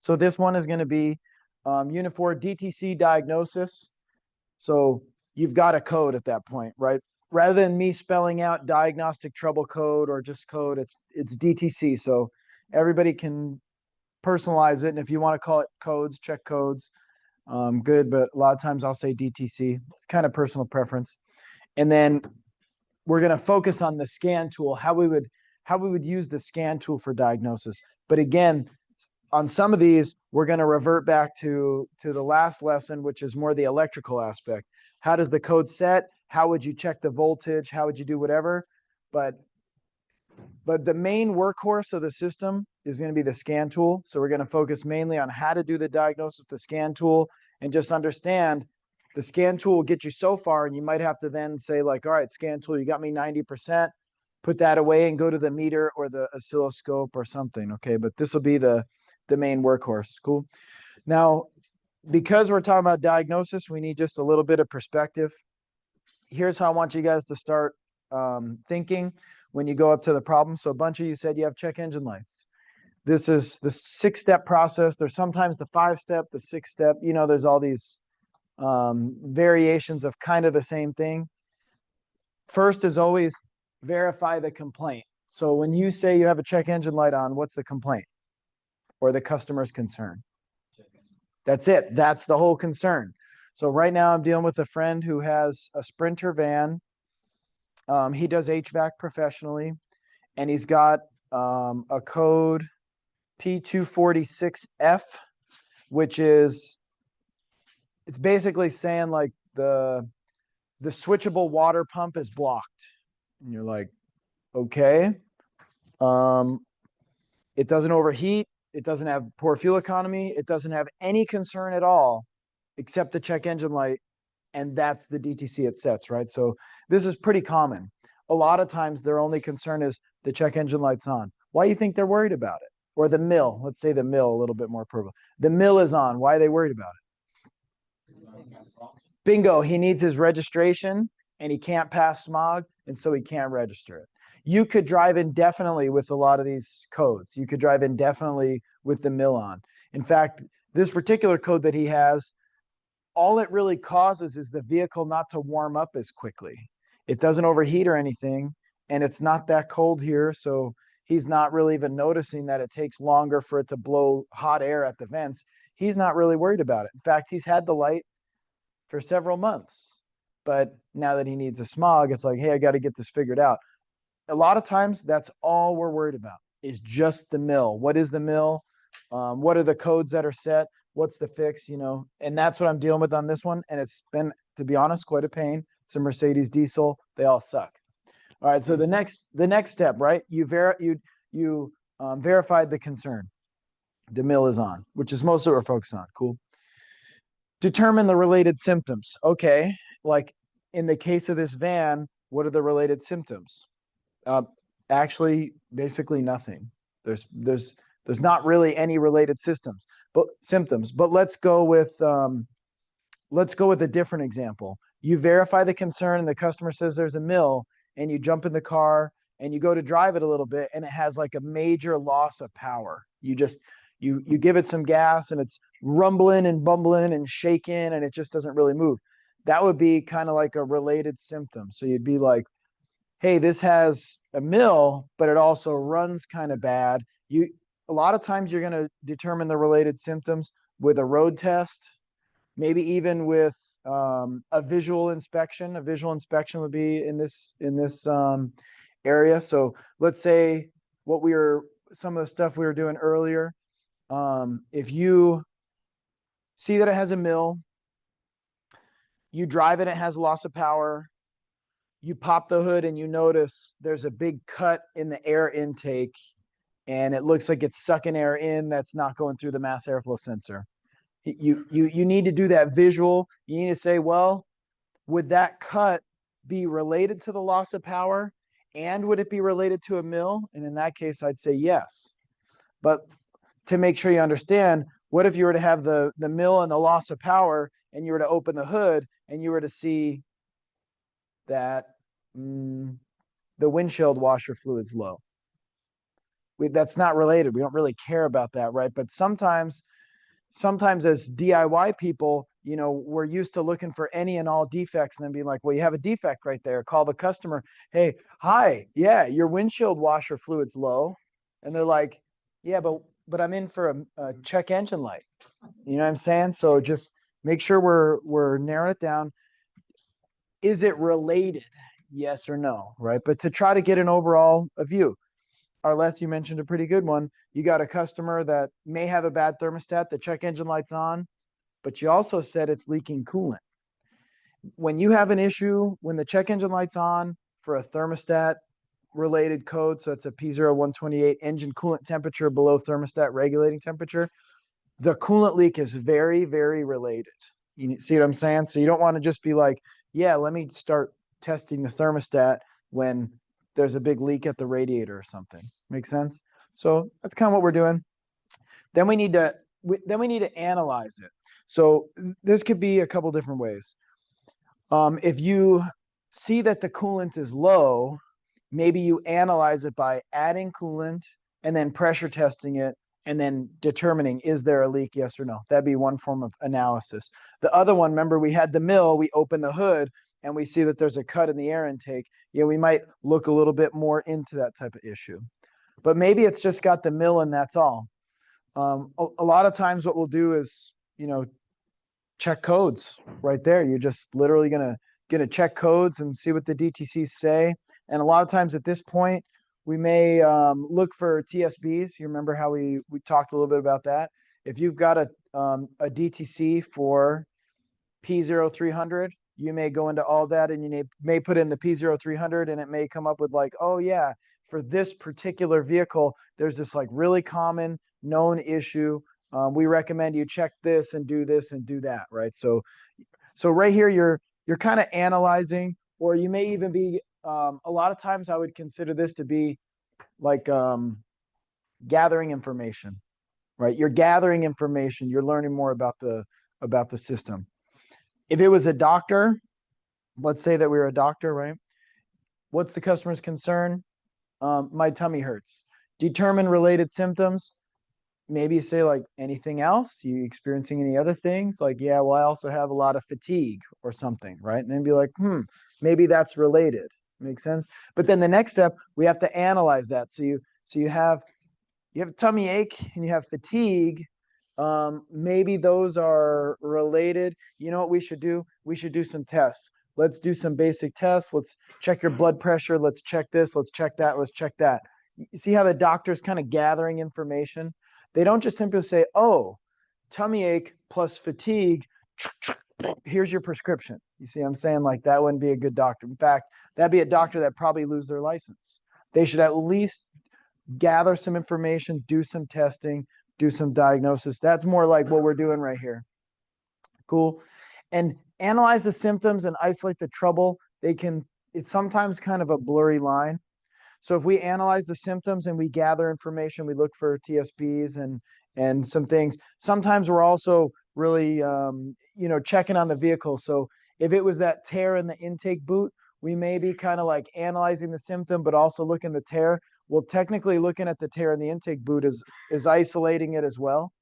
So this one is going to be Unit 4 DTC diagnosis. So you've got a code at that point, right? Rather than me spelling out diagnostic trouble code or just code, it's DTC. So everybody can personalize it. And if you want to call it codes, check codes, good. But a lot of times I'll say DTC. It's kind of personal preference. And then we're going to focus on the scan tool, how we would use the scan tool for diagnosis. But again, on some of these, we're going to revert back to the last lesson, which is more the electrical aspect. How does the code set? How would you check the voltage? How would you do whatever? But the main workhorse of the system is going to be the scan tool. So we're going to focus mainly on how to do the diagnosis with the scan tool, and just understand the scan tool will get you so far, and you might have to then say like, all right, scan tool, you got me 90%, put that away and go to the meter or the oscilloscope or something. Okay. But this will be the main workhorse. Cool. Now, because we're talking about diagnosis, we need just a little bit of perspective. Here's how I want you guys to start thinking when you go up to the problem. So a bunch of you said you have check engine lights. This is the 6-step process. There's sometimes the 5-step, the 6-step, there's all these variations of kind of the same thing. First is always verify the complaint. So when you say you have a check engine light on, what's the complaint or the customer's concern? That's it. That's the whole concern. So right now I'm dealing with a friend who has a Sprinter van. He does HVAC professionally, and he's got a code P246F, which is, it's basically saying like the switchable water pump is blocked. And you're like, okay. It doesn't overheat. It doesn't have poor fuel economy. It doesn't have any concern at all except the check engine light. And that's the DTC it sets, right? So this is pretty common. A lot of times their only concern is the check engine light's on. Why do you think they're worried about it? Or the mill, let's say the mill, a little bit more purple. The mill is on. Why are they worried about it? Bingo, he needs his registration and he can't pass smog, and so he can't register it. You could drive indefinitely with a lot of these codes. You could drive indefinitely with the mill on. In fact, this particular code that he has, all it really causes is the vehicle not to warm up as quickly. It doesn't overheat or anything, and it's not that cold here, so he's not really even noticing that it takes longer for it to blow hot air at the vents. He's not really worried about it. In fact, he's had the light for several months, but now that he needs a smog, it's like, hey, I got to get this figured out. A lot of times that's all we're worried about is just the mill. What is the mill? What are the codes that are set? What's the fix, and that's what I'm dealing with on this one. And it's been, to be honest, quite a pain. It's a Mercedes diesel. They all suck. All right. So the next step, right? You verified the concern. The mill is on, which is most of what we're focused on. Cool. Determine the related symptoms. Okay. Like in the case of this van, what are the related symptoms? Actually, basically nothing. There's not really any related symptoms. But let's go with a different example. You verify the concern, and the customer says there's a mill, and you jump in the car and you go to drive it a little bit, and it has like a major loss of power. You give it some gas, and it's rumbling and bumbling and shaking, and it just doesn't really move. That would be kind of like a related symptom. So you'd be like, hey, this has a mill, but it also runs kind of bad. A lot of times you're going to determine the related symptoms with a road test, maybe even with a visual inspection. A visual inspection would be in this area. So let's say some of the stuff we were doing earlier. If you see that it has a mill, you drive it, it has loss of power, you pop the hood and you notice there's a big cut in the air intake, and it looks like it's sucking air in that's not going through the mass airflow sensor. You need to do that visual. You need to say, well, would that cut be related to the loss of power, and would it be related to a mill? And in that case, I'd say yes. But to make sure you understand, what if you were to have the mill and the loss of power, and you were to open the hood and you were to see that the windshield washer fluid's low? that's not related. We don't really care about that, right? But sometimes as DIY people, we're used to looking for any and all defects and then being like, well, you have a defect right there. Call the customer. Hey, hi, yeah, your windshield washer fluid's low. And they're like, yeah, but I'm in for a check engine light. You know what I'm saying? So just make sure we're narrowing it down. Is it related? Yes or no, right? But to try to get an overall view. Arleth, you mentioned a pretty good one. You got a customer that may have a bad thermostat, the check engine light's on, but you also said it's leaking coolant. When you have an issue, when the check engine light's on for a thermostat related code, so it's a P0128 engine coolant temperature below thermostat regulating temperature, the coolant leak is very, very related. You see what I'm saying? So you don't want to just be like, yeah, let me start testing the thermostat when there's a big leak at the radiator or something. Make sense? So that's kind of what we're doing. Then we need to analyze it. So this could be a couple different ways. If you see that the coolant is low, maybe you analyze it by adding coolant and then pressure testing it and then determining, is there a leak, yes or no? That'd be one form of analysis. The other one, remember, we had the mill, we open the hood and we see that there's a cut in the air intake. We might look a little bit more into that type of issue. But maybe it's just got the mill and that's all. A lot of times what we'll do is, check codes right there. You're just literally gonna check codes and see what the DTCs say. And a lot of times at this point, we may look for TSBs. You remember how we talked a little bit about that? If you've got a DTC for P0300, you may go into all that and you may put in the P0300 and it may come up with like, oh yeah, for this particular vehicle, there's this like really common known issue. We recommend you check this and do that, right? So right here, you're kind of analyzing, or you may even be, a lot of times I would consider this to be like gathering information, right? You're gathering information. You're learning more about the system. If it was a doctor, let's say that we were a doctor, right? What's the customer's concern? My tummy hurts. Determine related symptoms. Maybe you say like, anything else? You experiencing any other things? Like, yeah, well, I also have a lot of fatigue or something, right? And then be like, maybe that's related. Makes sense. But then the next step, we have to analyze that. So you have tummy ache and you have fatigue. Maybe those are related. You know what we should do? We should do some tests. Let's do some basic tests. Let's check your blood pressure. Let's check this. Let's check that. Let's check that. You see how the doctor's kind of gathering information? They don't just simply say, oh, tummy ache plus fatigue, here's your prescription. You see what I'm saying? Like, that wouldn't be a good doctor. In fact, that'd be a doctor that probably lose their license. They should at least gather some information, do some testing, do some diagnosis. That's more like what we're doing right here. Cool. And analyze the symptoms and isolate the trouble. It's sometimes kind of a blurry line. So if we analyze the symptoms and we gather information, we look for TSBs and some things. Sometimes we're also really, checking on the vehicle. So if it was that tear in the intake boot, we may be kind of like analyzing the symptom, but also looking at the tear. Well, technically looking at the tear in the intake boot is isolating it as well.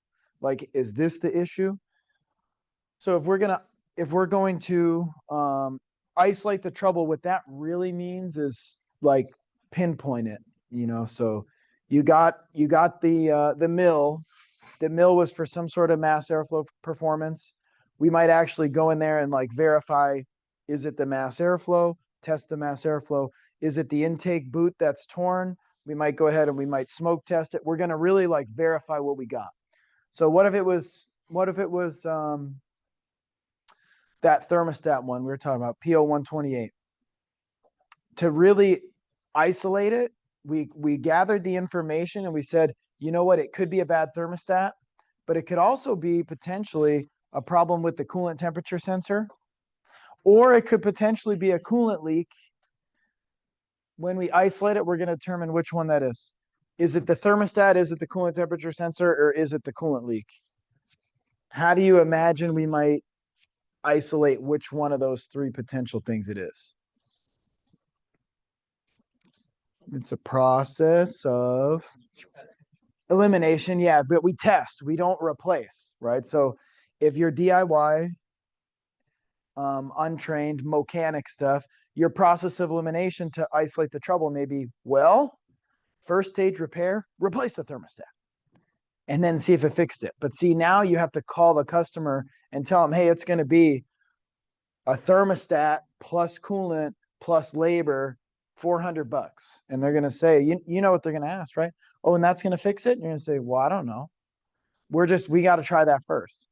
Like, is this the issue? So if we're going to isolate the trouble, what that really means is like pinpoint it. So you got the mill. The mill was for some sort of mass airflow performance. We might actually go in there and like verify, is it the mass airflow? Test the mass airflow. Is it the intake boot that's torn? We might go ahead and we might smoke test it. We're going to really like verify what we got. So what if it was that thermostat one we were talking about, P0128? To really isolate it, we gathered the information and we said, you know what, it could be a bad thermostat, but it could also be potentially a problem with the coolant temperature sensor, or it could potentially be a coolant leak. When we isolate it, we're going to determine which one that is. Is it the thermostat? Is it the coolant temperature sensor? Or is it the coolant leak? How do you imagine we might isolate which one of those three potential things it is? It's a process of elimination. Yeah, but we test, we don't replace, right? So if you're DIY, untrained mechanic stuff, your process of elimination to isolate the trouble may be, well, first stage repair, replace the thermostat and then see if it fixed it. But see, now you have to call the customer and tell them, hey, it's going to be a thermostat plus coolant plus labor, $400. And they're going to say, you know what they're going to ask, right? Oh, and that's going to fix it? And you're going to say, well, I don't know. We got to try that first.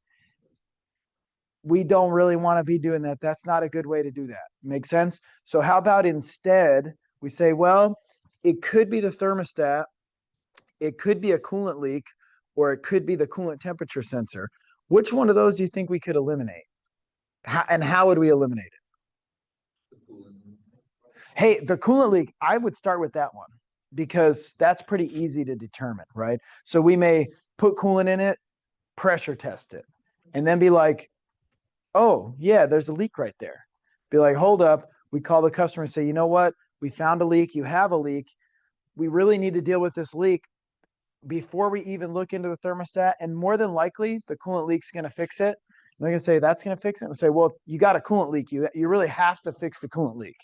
We don't really want to be doing that. That's not a good way to do that. Make sense? So how about instead we say, well, it could be the thermostat, it could be a coolant leak, or it could be the coolant temperature sensor. Which one of those do you think we could eliminate? And how would we eliminate it? Hey, the coolant leak, I would start with that one because that's pretty easy to determine, right? So we may put coolant in it, pressure test it, and then be like, oh, yeah, there's a leak right there. Be like, hold up. We call the customer and say, you know what? We found a leak. You have a leak. We really need to deal with this leak before we even look into the thermostat. And more than likely, the coolant leak's going to fix it. And they're going to say, that's going to fix it. And say, well, you got a coolant leak. You really have to fix the coolant leak.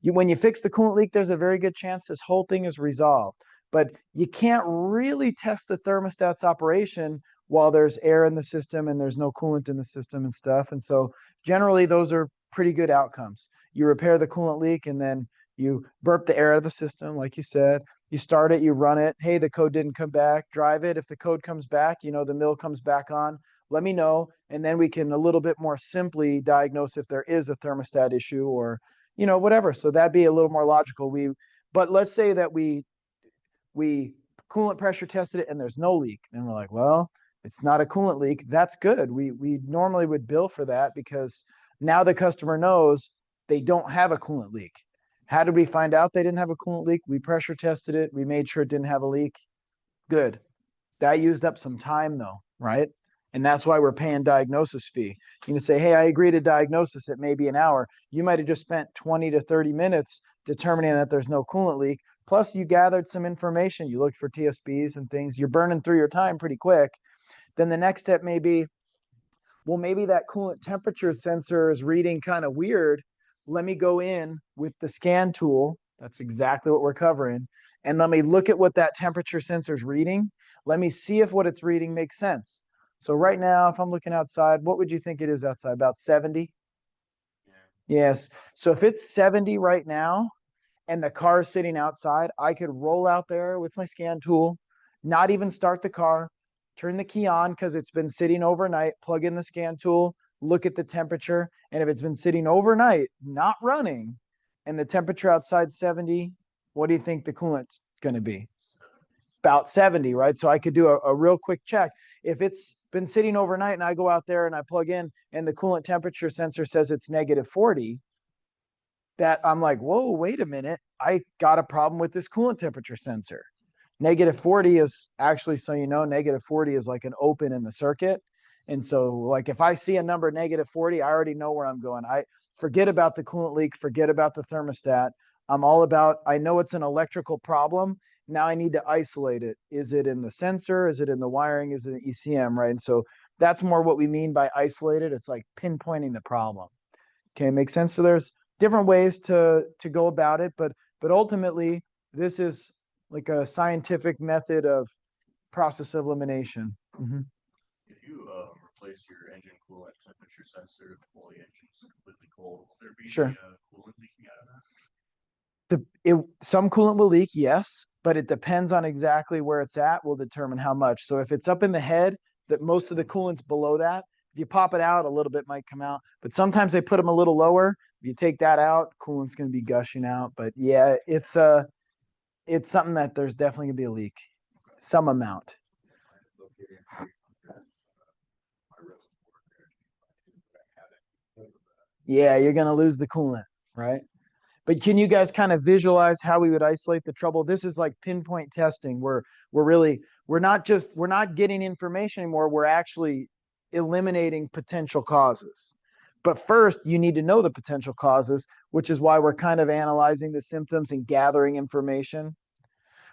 When you fix the coolant leak, there's a very good chance this whole thing is resolved. But you can't really test the thermostat's operation while there's air in the system and there's no coolant in the system and stuff. And so generally those are pretty good outcomes. You repair the coolant leak and then you burp the air out of the system, like you said. You start it, you run it. Hey, the code didn't come back. Drive it. If the code comes back, the mill comes back on. Let me know. And then we can a little bit more simply diagnose if there is a thermostat issue or, whatever. So that'd be a little more logical. But let's say that we coolant pressure tested it and there's no leak. And we're like, well, it's not a coolant leak. That's good. We normally would bill for that because now the customer knows they don't have a coolant leak. How did we find out they didn't have a coolant leak? We pressure tested it. We made sure it didn't have a leak. Good. That used up some time though, right? And that's why we're paying diagnosis fee. You can say, hey, I agree to diagnosis. It may be an hour. You might have just spent 20 to 30 minutes determining that there's no coolant leak. Plus you gathered some information. You looked for TSBs and things. You're burning through your time pretty quick. Then the next step may be, well, maybe that coolant temperature sensor is reading kind of weird. Let me go in with the scan tool. That's exactly what we're covering. And let me look at what that temperature sensor is reading. Let me see if what it's reading makes sense. So right now, if I'm looking outside, what would you think it is outside? About 70? Yeah. Yes. So if it's 70 right now and the car is sitting outside, I could roll out there with my scan tool, not even start the car, turn the key on because it's been sitting overnight, plug in the scan tool, look at the temperature. And if it's been sitting overnight, not running, and the temperature outside 70, what do you think the coolant's going to be? About 70, right? So I could do a real quick check. If it's been sitting overnight and I go out there and I plug in and the coolant temperature sensor says it's -40, that I'm like, whoa, wait a minute. I got a problem with this coolant temperature sensor. -40 is actually, so -40 is like an open in the circuit. And so like if I see a number -40, I already know where I'm going. I forget about the coolant leak, forget about the thermostat. I'm all about, I know it's an electrical problem. Now I need to isolate it. Is it in the sensor? Is it in the wiring? Is it in ECM, right? And so that's more what we mean by isolated. It's like pinpointing the problem. Okay, makes sense? So there's different ways to go about it, but ultimately this is like a scientific method of process of elimination. Mm-hmm. If you replace your engine coolant temperature sensor before the engine's completely cold, will there be Sure. coolant leaking out of that? Some coolant will leak, yes, but it depends on exactly where it's at will determine how much. So if it's up in the head, that most of the coolant's below that. If you pop it out, a little bit might come out, but sometimes they put them a little lower. If you take that out, coolant's going to be gushing out. But yeah, it's something that there's definitely going to be a leak, some amount. Yeah, you're going to lose the coolant, right? But can you guys kind of visualize how we would isolate the trouble? This is like pinpoint testing where we're not getting information anymore. We're actually eliminating potential causes. But first, you need to know the potential causes, which is why we're kind of analyzing the symptoms and gathering information,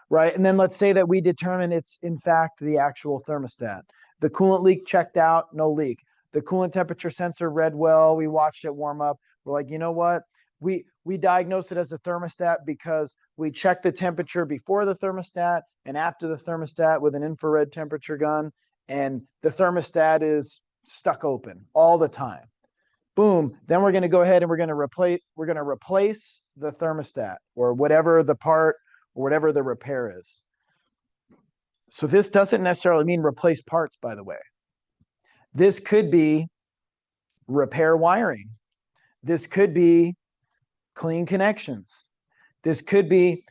right? And then let's say that we determine it's in fact the actual thermostat. The coolant leak checked out, no leak. The coolant temperature sensor read well. We watched it warm up. We're like, you know what? We diagnose it as a thermostat because we checked the temperature before the thermostat and after the thermostat with an infrared temperature gun, and the thermostat is stuck open all the time. Boom. Then we're going to go ahead and we're going to replace the thermostat or whatever the part or whatever the repair is. So this doesn't necessarily mean replace parts, by the way. This could be repair wiring. This could be clean connections. This could be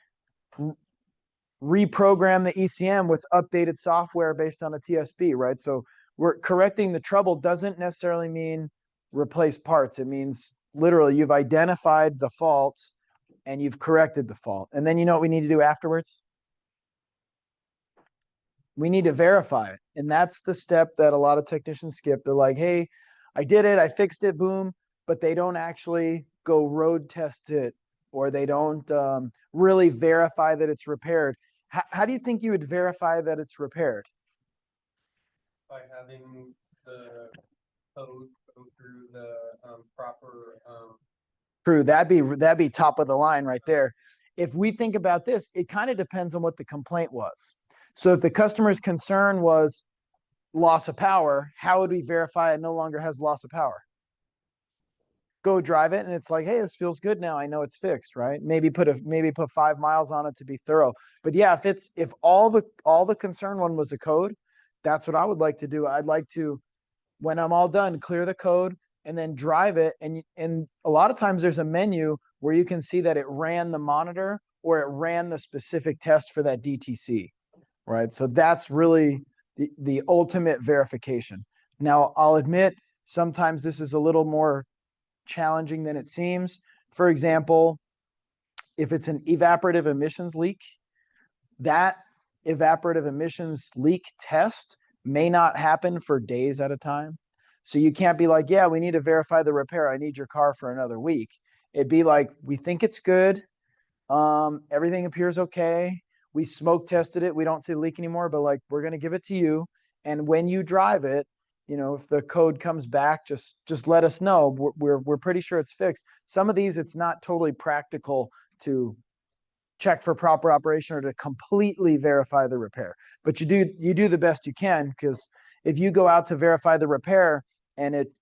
reprogram the ECM with updated software based on a TSB, right? So we're correcting the trouble doesn't necessarily mean replace parts. It means literally you've identified the fault and you've corrected the fault. And then you know what we need to do afterwards? We need to verify it. And that's the step that a lot of technicians skip. They're like, hey, I did it, I fixed it, boom. But they don't actually go road test it, or they don't really verify that it's repaired. How do you think you would verify that it's repaired? By having the code go through the proper True, that'd be top of the line right there. If we think about this, it kind of depends on what the complaint was. So if the customer's concern was loss of power, how would we verify it no longer has loss of power? Go drive it and it's like, hey, this feels good now. I know it's fixed, right? Maybe put 5 miles on it to be thorough. But yeah, if all the concern one was a code, that's what I would like to do. I'd like to, when I'm all done, clear the code and then drive it. And a lot of times there's a menu where you can see that it ran the monitor or it ran the specific test for that DTC, right? So that's really the ultimate verification. Now, I'll admit, sometimes this is a little more challenging than it seems. For example, if it's an evaporative emissions leak, that evaporative emissions leak test may not happen for days at a time. So you can't be like, yeah, we need to verify the repair. I need your car for another week. It'd be like, we think it's good. Everything appears okay. We smoke tested it. We don't see the leak anymore, but like, we're going to give it to you. And when you drive it, you know, if the code comes back, just let us know. We're pretty sure it's fixed. Some of these, it's not totally practical to check for proper operation or to completely verify the repair. But you do the best you can, because if you go out to verify the repair and it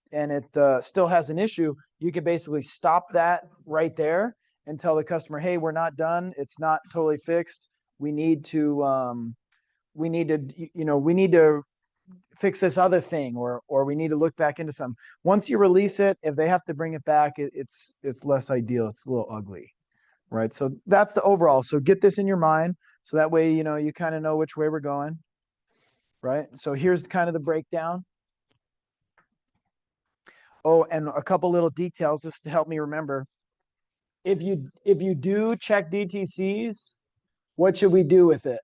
still has an issue, you can basically stop that right there and tell the customer, hey, we're not done. It's not totally fixed. We need to fix this other thing, or we need to look back into something. Once you release it, if they have to bring it back, it's less ideal. It's a little ugly, right? So that's the overall. So get this in your mind, so that way, you know, you kind of know which way we're going, right? So here's kind of the breakdown. Oh, and a couple little details just to help me remember. If you do check DTCs, what should we do with it?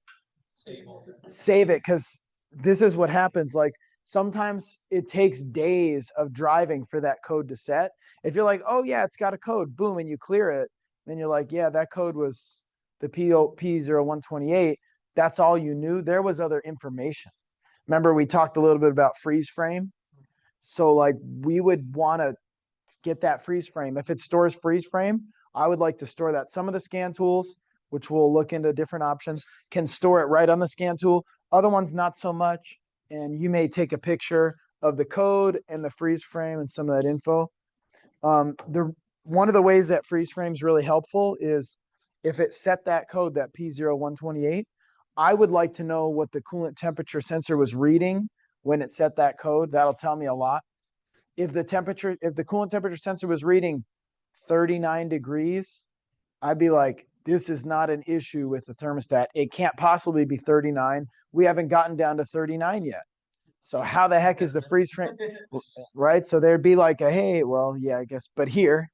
Save it, because this is what happens. Like, sometimes it takes days of driving for that code to set. If you're like, oh yeah, it's got a code, boom, and you clear it, then you're like, yeah, that code was the P0128. That's all you knew. There was other information. Remember, we talked a little bit about freeze frame. So like, we would want to get that freeze frame. If it stores freeze frame, I would like to store that. Some of the scan tools, which we'll look into different options, can store it right on the scan tool. Other ones, not so much. And you may take a picture of the code and the freeze frame and some of that info. One of the ways that freeze frame is really helpful is if it set that code, that P0128, I would like to know what the coolant temperature sensor was reading when it set that code. That'll tell me a lot. If the coolant temperature sensor was reading 39 degrees, I'd be like, this is not an issue with the thermostat. It can't possibly be 39. We haven't gotten down to 39 yet. So how the heck is the freeze frame, right? So there'd be like a, hey, well, yeah, I guess, but here.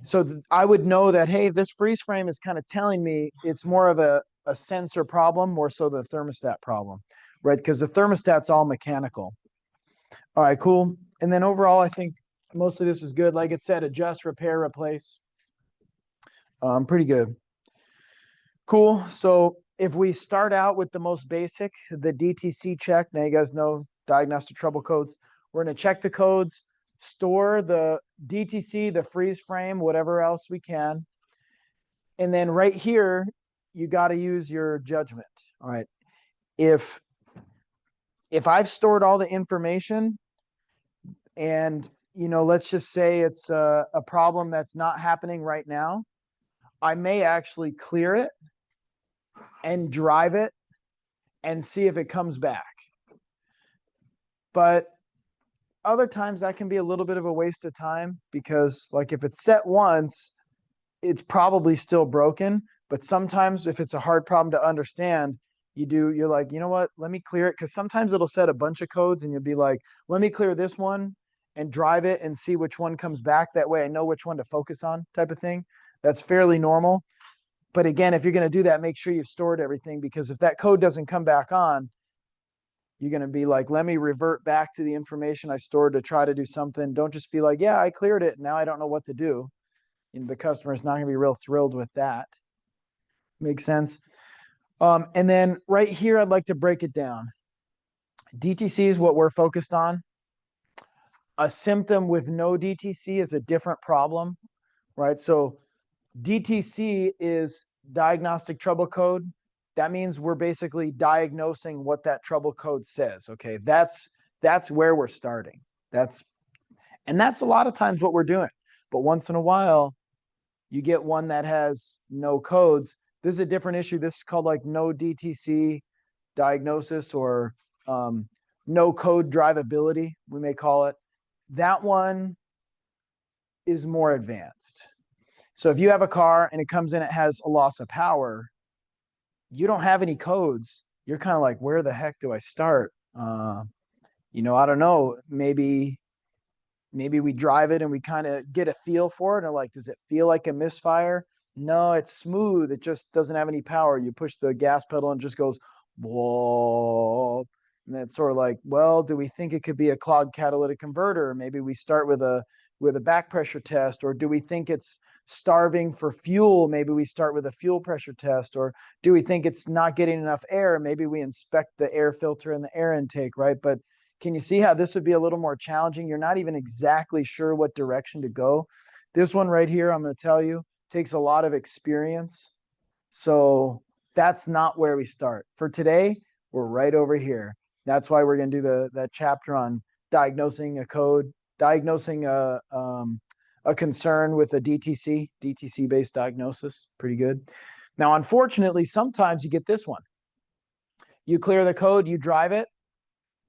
So I would know that, hey, this freeze frame is kind of telling me it's more of a sensor problem, more so the thermostat problem, right? Because the thermostat's all mechanical. All right, cool. And then overall, I think Mostly this is good. Like it said, adjust, repair, replace. Pretty good. Cool. So if we start out with the most basic, the DTC check, now you guys know diagnostic trouble codes. We're going to check the codes, store the DTC, the freeze frame, whatever else we can. And then right here, you got to use your judgment. All right. If I've stored all the information and, let's just say it's a problem that's not happening right now, I may actually clear it and drive it and see if it comes back. But other times that can be a little bit of a waste of time because like if it's set once, it's probably still broken. But sometimes if it's a hard problem to understand, you're like, you know what, let me clear it. Because sometimes it'll set a bunch of codes and you'll be like, let me clear this one and drive it and see which one comes back. That way I know which one to focus on type of thing. That's fairly normal. But again, if you're going to do that, make sure you've stored everything, because if that code doesn't come back on, you're going to be like, let me revert back to the information I stored to try to do something. Don't just be like, yeah, I cleared it. Now I don't know what to do. And the customer is not going to be real thrilled with that. Makes sense. And then right here, I'd like to break it down. DTC is what we're focused on. A symptom with no DTC is a different problem, right? So DTC is diagnostic trouble code. That means we're basically diagnosing what that trouble code says. Okay, that's where we're starting. That's a lot of times what we're doing. But once in a while, you get one that has no codes. This is a different issue. This is called like no DTC diagnosis, or no code drivability, we may call it. That one is more advanced. So if you have a car and it comes in, it has a loss of power, you don't have any codes. You're kind of like, where the heck do I start? I don't know. Maybe we drive it and we kind of get a feel for it. And like, does it feel like a misfire? No, it's smooth. It just doesn't have any power. You push the gas pedal and it just goes, whoa. And that's sort of like, well, do we think it could be a clogged catalytic converter? Maybe we start with a back pressure test. Or do we think it's starving for fuel? Maybe we start with a fuel pressure test. Or do we think it's not getting enough air? Maybe we inspect the air filter and the air intake, right? But can you see how this would be a little more challenging? You're not even exactly sure what direction to go. This one right here, I'm going to tell you, takes a lot of experience. So that's not where we start. For today, we're right over here. That's why we're going to do that chapter on diagnosing a code, diagnosing a concern with a DTC-based diagnosis. Pretty good. Now, unfortunately, sometimes you get this one. You clear the code, you drive it,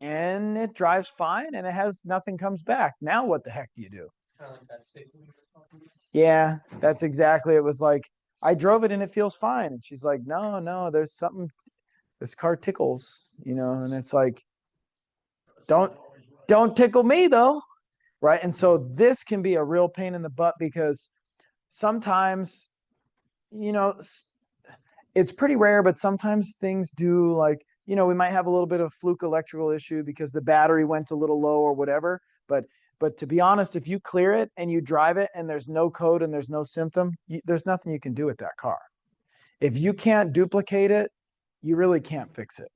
and it drives fine, and it has nothing comes back. Now what the heck do you do? Kind of like that statement you were talking about. Yeah, that's exactly. It was like, I drove it and it feels fine. And she's like, no, there's something, this car tickles, and it's like, don't tickle me though. Right. And so this can be a real pain in the butt, because sometimes, it's pretty rare, but sometimes things do, like, we might have a little bit of fluke electrical issue because the battery went a little low or whatever. But to be honest, if you clear it and you drive it and there's no code and there's no symptom, there's nothing you can do with that car. If you can't duplicate it, you really can't fix it.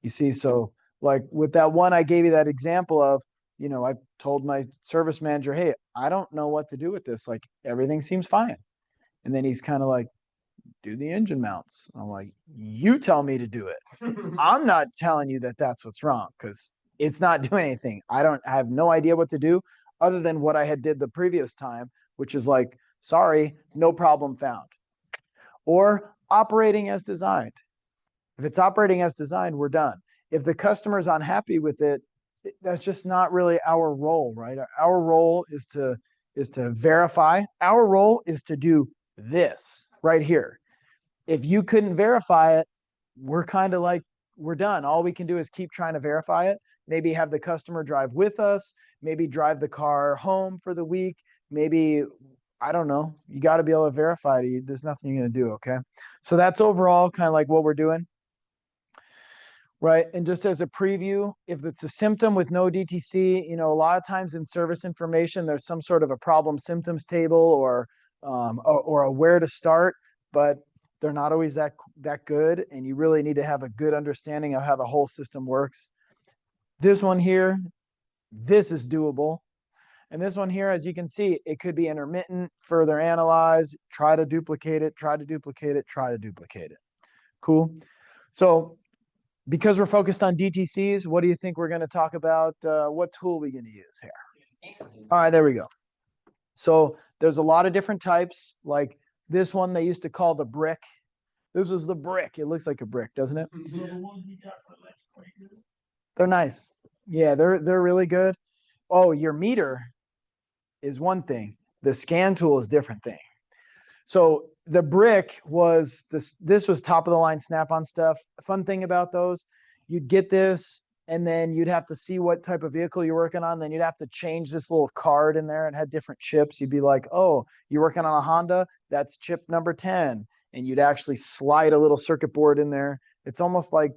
You see, so like with that one I gave you that example of, I told my service manager, hey, I don't know what to do with this. Like, everything seems fine. And then he's kind of like, do the engine mounts. I'm like, you tell me to do it. I'm not telling you that that's what's wrong, because it's not doing anything. I have no idea what to do other than what I had did the previous time, which is like, sorry, no problem found. Or operating as designed. If it's operating as designed, we're done. If the customer's unhappy with it, that's just not really our role, right? Our role is to verify. Our role is to do this right here. If you couldn't verify it, we're kind of like, we're done. All we can do is keep trying to verify it. Maybe have the customer drive with us, maybe drive the car home for the week. Maybe, I don't know. You got to be able to verify it. There's nothing you're going to do. Okay. So that's overall kind of like what we're doing. right? And just as a preview, if it's a symptom with no DTC, you know, a lot of times in service information, there's some sort of a problem symptoms table or a where to start, but they're not always that good. And you really need to have a good understanding of how the whole system works. This one here, this is doable. And this one here, as you can see, it could be intermittent, further analyze, try to duplicate it, try to duplicate it, try to duplicate it. Cool. So because we're focused on DTCs, what do you think we're going to talk about? What tool are we going to use here? All right, there we go. So there's a lot of different types. Like this one they used to call the brick. This was the brick. It looks like a brick, doesn't it? So the ones we got for like quite good. They're nice. Yeah, they're really good. Oh, your meter is one thing. The scan tool is a different thing. So the brick was this was top of the line Snap-on stuff. Fun thing about those, you'd get this and then you'd have to see what type of vehicle you're working on. Then you'd have to change this little card in there and had different chips. You'd be like, oh, you're working on a Honda? That's chip number 10. And you'd actually slide a little circuit board in there. It's almost like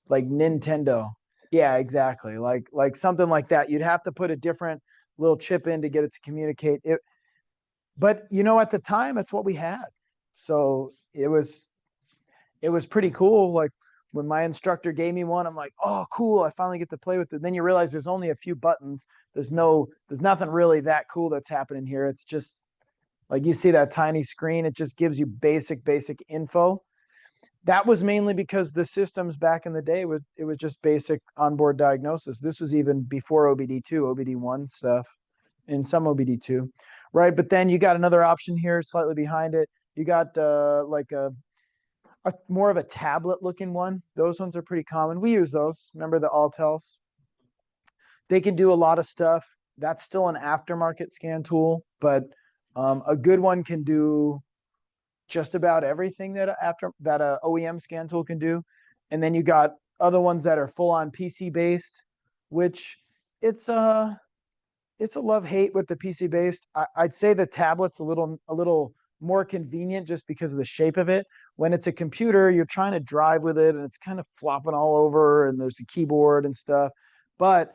Nintendo. Yeah, exactly. Like something like that. You'd have to put a different little chip in to get it to communicate it. But you know, at the time, it's what we had. So it was pretty cool. Like when my instructor gave me one, I'm like, oh, cool. I finally get to play with it. Then you realize there's only a few buttons. There's nothing really that cool that's happening here. It's just like you see that tiny screen. It just gives you basic info. That was mainly because the systems back in the day it was just basic onboard diagnosis. This was even before OBD2, OBD1 stuff, and some OBD2, right? But then you got another option here, slightly behind it. You got like a more of a tablet looking one. Those ones are pretty common. We use those. Remember the Altels? They can do a lot of stuff. That's still an aftermarket scan tool, but a good one can do just about everything that a OEM scan tool can do. And then you got other ones that are full on PC based, which it's a love-hate with the PC based. I'd say the tablet's a little more convenient just because of the shape of it. When it's a computer, you're trying to drive with it and it's kind of flopping all over and there's a keyboard and stuff. But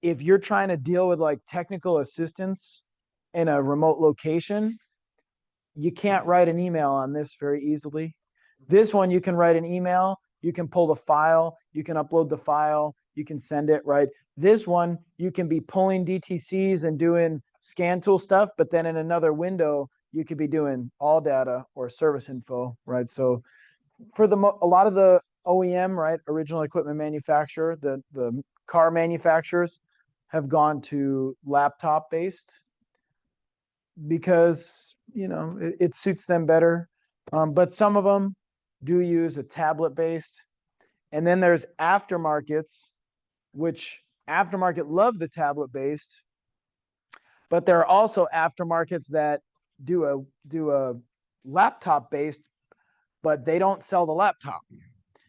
if you're trying to deal with like technical assistance in a remote location, you can't write an email on this very easily. This one, you can write an email, you can pull the file, you can upload the file, you can send it, right? This one, you can be pulling DTCs and doing scan tool stuff, but then in another window, you could be doing all data or service info, right? So for a lot of the OEM, right, original equipment manufacturer, the car manufacturers have gone to laptop based because, you know, it suits them better. But some of them do use a tablet based. And then there's aftermarkets, which aftermarket love the tablet based, but there are also aftermarkets that do a laptop based, but they don't sell the laptop.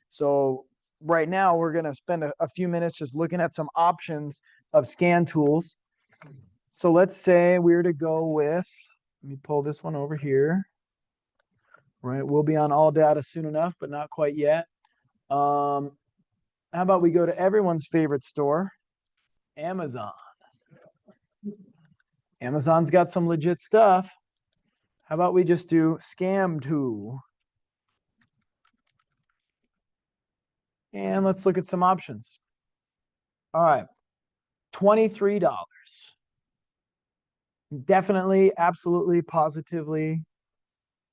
So right now we're going to spend a few minutes just looking at some options of scan tools. So let's say we were to go with, let me pull this one over here. Right, we'll be on all data soon enough, but not quite yet. How about we go to everyone's favorite store, Amazon. Amazon's got some legit stuff. How about we just do scam tool? And let's look at some options. All right, $23. Definitely, absolutely, positively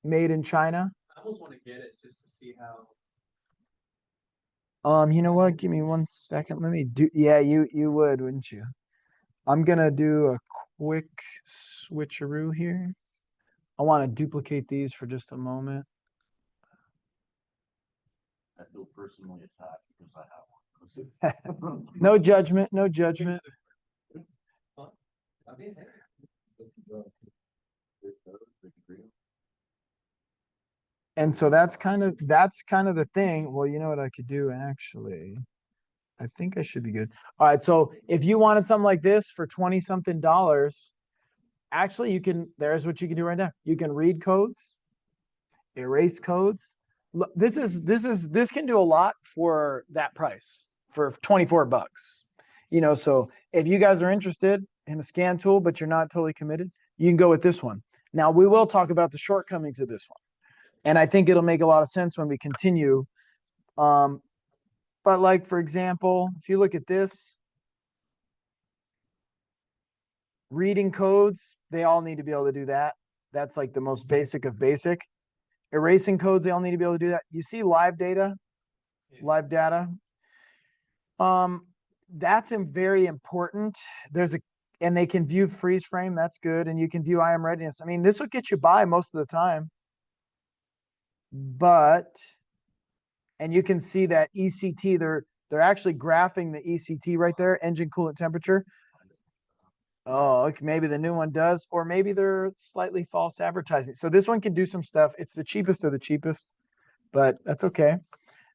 made in China. I almost want to get it just to see how. You know what? Give me 1 second. Let me do. Yeah, you would, wouldn't you? I'm gonna do a quick switcheroo here. I want to duplicate these for just a moment. I feel personally attacked because I have one. No judgment, no judgment. I mean, hey, And so that's kind of the thing. Well, you know what I could do actually. I think I should be good. All right, so if you wanted something like this for 20 something dollars, actually there's what you can do right now. You can read codes, erase codes, This can do a lot for that price for 24 bucks. So if you guys are interested in a scan tool, but you're not totally committed, you can go with this one. Now we will talk about the shortcomings of this one. And I think it'll make a lot of sense when we continue. But like, for example, if you look at this, reading codes, they all need to be able to do that. That's like the most basic of basic. Erasing codes, they all need to be able to do that. You see live data, live data. That's very important. And they can view freeze frame. That's good. And you can view IM readiness. I mean, this will get you by most of the time. And you can see that ECT, they're actually graphing the ECT right there, engine coolant temperature. Oh, okay, maybe the new one does, or maybe they're slightly false advertising. So this one can do some stuff. It's the cheapest of the cheapest, but that's okay.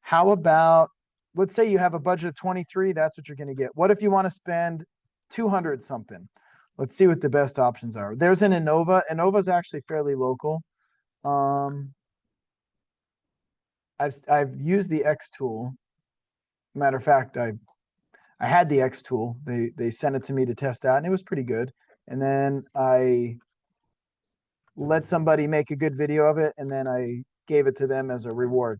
How about, let's say you have a budget of 23, that's what you're going to get. What if you want to spend 200 something? Let's see what the best options are. There's an Innova. Innova is actually fairly local. I've used the X tool. Matter of fact, I had the X tool. They sent it to me to test out, and it was pretty good. And then I let somebody make a good video of it, and then I gave it to them as a reward.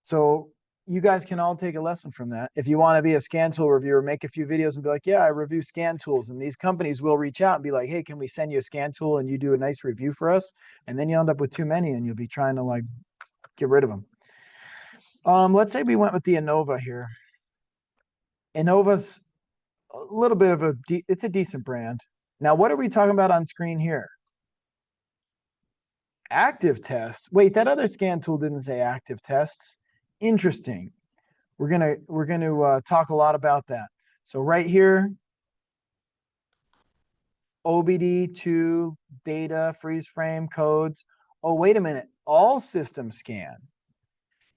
So you guys can all take a lesson from that. If you want to be a scan tool reviewer, make a few videos and be like, yeah, I review scan tools. And these companies will reach out and be like, hey, can we send you a scan tool and you do a nice review for us? And then you end up with too many and you'll be trying to like get rid of them. Let's say we went with the Innova here. Innova's a little bit of it's a decent brand. Now, what are we talking about on screen here? Active tests. Wait, that other scan tool didn't say active tests. Interesting. We're gonna talk a lot about that. So right here, OBD2 data, freeze frame codes. Oh, wait a minute. All system scan.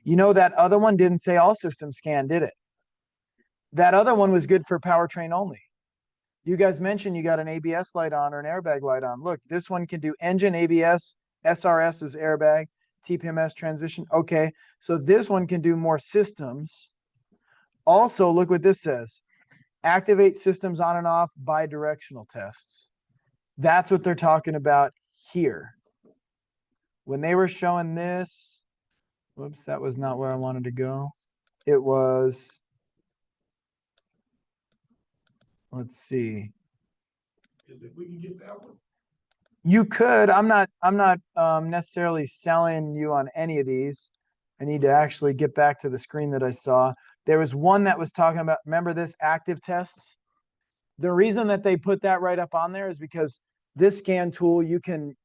You know, that other one didn't say all system scan, did it? That other one was good for powertrain only. You guys mentioned you got an ABS light on or an airbag light on. Look, this one can do engine, ABS, SRS is airbag, TPMS transmission. Okay, so this one can do more systems. Also, look what this says. Activate systems on and off bi-directional tests. That's what they're talking about here. When they were showing this, whoops, that was not where I wanted to go. It was, let's see. If we can get that one. You could. I'm not necessarily selling you on any of these. I need to actually get back to the screen that I saw. There was one that was talking about, remember this active tests? The reason that they put that right up on there is because this scan tool, you could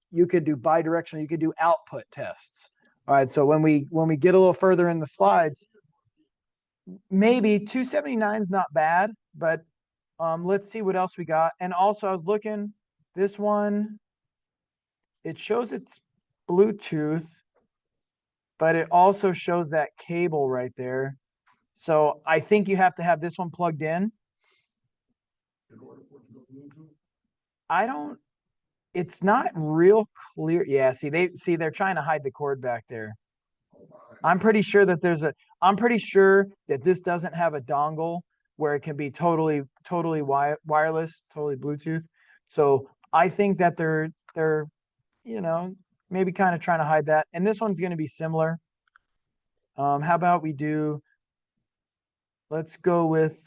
do bi-directional, you could do output tests. All right, so when we get a little further in the slides, maybe 279 is not bad, but let's see what else we got. And also I was looking, this one, it shows it's Bluetooth, but it also shows that cable right there. So I think you have to have this one plugged in. It's not real clear. Yeah, they're trying to hide the cord back there. I'm pretty sure that this doesn't have a dongle where it can be totally wireless, totally Bluetooth. So I think that they're maybe kind of trying to hide that. And this one's going to be similar. How about let's go with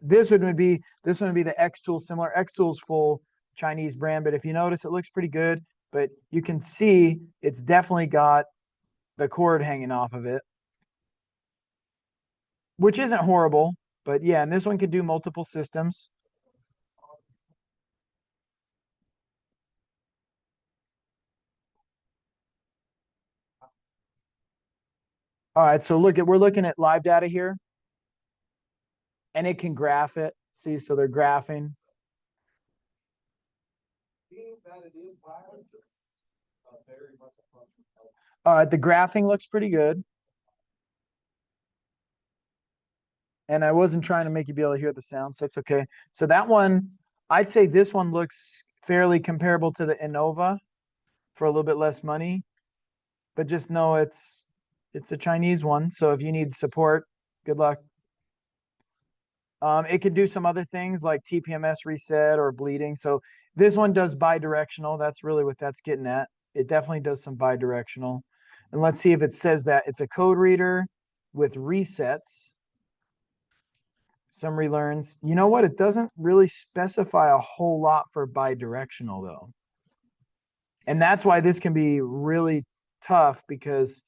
this one would be the X tool, similar. X tool's full Chinese brand, but if you notice, it looks pretty good. But you can see it's definitely got the cord hanging off of it, which isn't horrible. But yeah, and this one could do multiple systems. All right, so we're looking at live data here, and it can graph it. See, so they're graphing. All right, the graphing looks pretty good. And I wasn't trying to make you be able to hear the sound, so it's okay. So that one, I'd say this one looks fairly comparable to the Innova for a little bit less money. but just know it's a Chinese one. So if you need support, good luck. It can do some other things like TPMS reset or bleeding. So this one does bidirectional. That's really what that's getting at. It definitely does some bidirectional. And let's see if it says that it's a code reader with resets. Some relearns. You know what? It doesn't really specify a whole lot for bidirectional though. And that's why this can be really tough because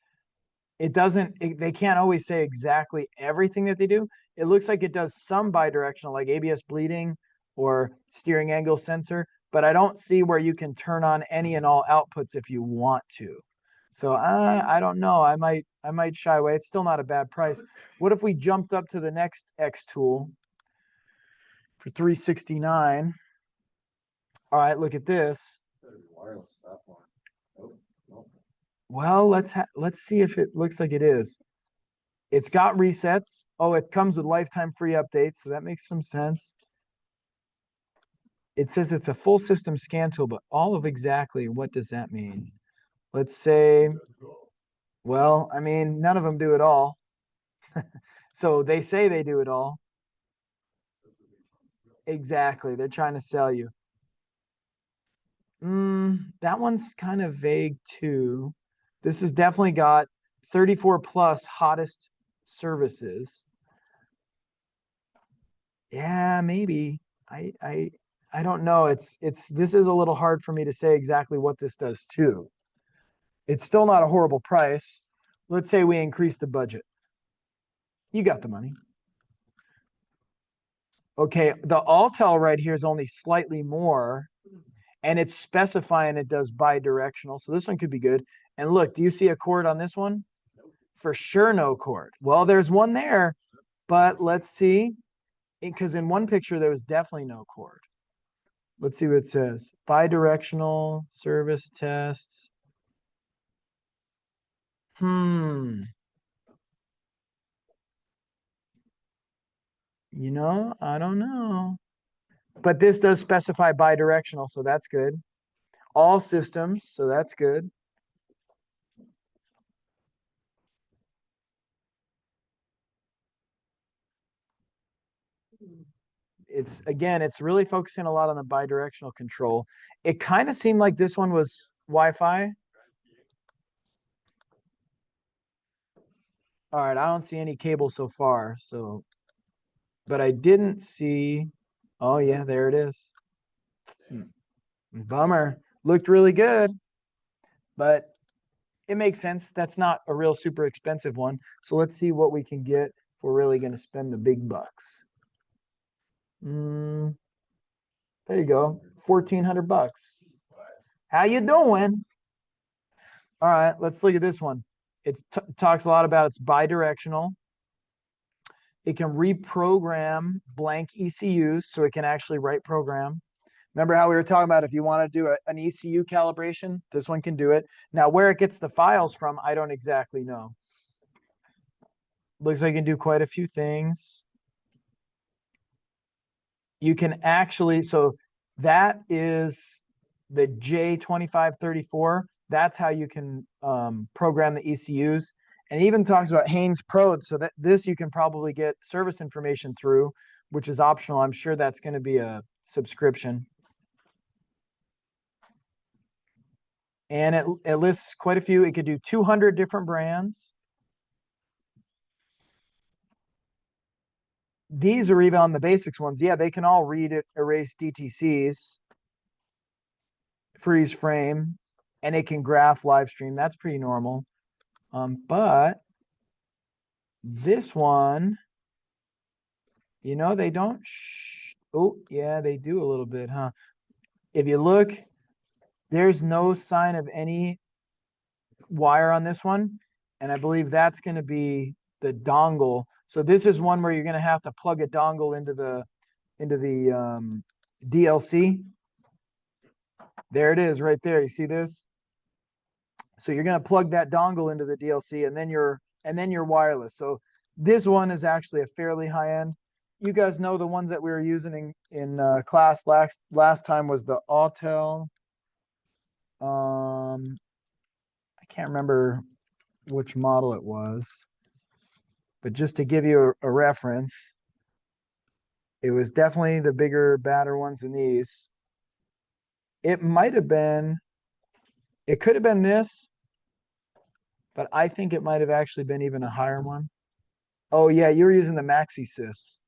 they can't always say exactly everything that they do. It looks like it does some bidirectional like ABS bleeding or steering angle sensor, but I don't see where you can turn on any and all outputs if you want to. So I don't know. I might shy away. It's still not a bad price. What if we jumped up to the next X tool for $369? All right, look at this. Wireless stop line. Oh, no. Well, let's see if it looks like it is. It's got resets. Oh, it comes with lifetime free updates, so that makes some sense. It says it's a full system scan tool, but all of exactly what does that mean? Let's say, well, I mean, none of them do it all. So they say they do it all. Exactly. They're trying to sell you. That one's kind of vague too. This has definitely got 34 plus hottest services. Yeah, maybe. I don't know. This is a little hard for me to say exactly what this does too. It's still not a horrible price. Let's say we increase the budget. You got the money. Okay, the Altel right here is only slightly more, and it's specifying it does bidirectional. So this one could be good. And look, do you see a cord on this one? For sure, no cord. Well, there's one there, but let's see. Because in one picture, there was definitely no cord. Let's see what it says. Bidirectional service tests. You know, I don't know. But this does specify bidirectional, so that's good. All systems, so that's good. It's really focusing a lot on the bidirectional control. It kind of seemed like this one was Wi-Fi. All right, I don't see any cable so far, so, but I didn't see, oh yeah, there it is. Bummer. Looked really good, but it makes sense. That's not a real super expensive one. So let's see what we can get if we're really going to spend the big bucks. There you go. 1,400 bucks. How you doing? All right, let's look at this one. It talks a lot about it's bidirectional. It can reprogram blank ECUs, so it can actually write program. Remember how we were talking about if you want to do an ECU calibration, this one can do it. Now, where it gets the files from, I don't exactly know. Looks like you can do quite a few things. You can actually, so that is the J2534. That's how you can program the ECUs. And it even talks about Haynes Pro, so that this you can probably get service information through, which is optional. I'm sure that's going to be a subscription. And it lists quite a few. It could do 200 different brands. These are even on the basics ones. Yeah, they can all read it, erase DTCs, freeze frame, and it can graph live stream. That's pretty normal. But this one, you know, they don't. Oh, yeah, they do a little bit, huh? If you look, there's no sign of any wire on this one. And I believe that's going to be the dongle. So this is one where you're going to have to plug a dongle into the DLC. There it is right there. You see this? So you're going to plug that dongle into the DLC and then you're wireless. So this one is actually a fairly high end. You guys know the ones that we were using in class last time was the Autel. I can't remember which model it was, but just to give you a reference, it was definitely the bigger, badder ones than these. It might have been, it could have been this, but I think it might have actually been even a higher one. Oh yeah, you were using the MaxiSys.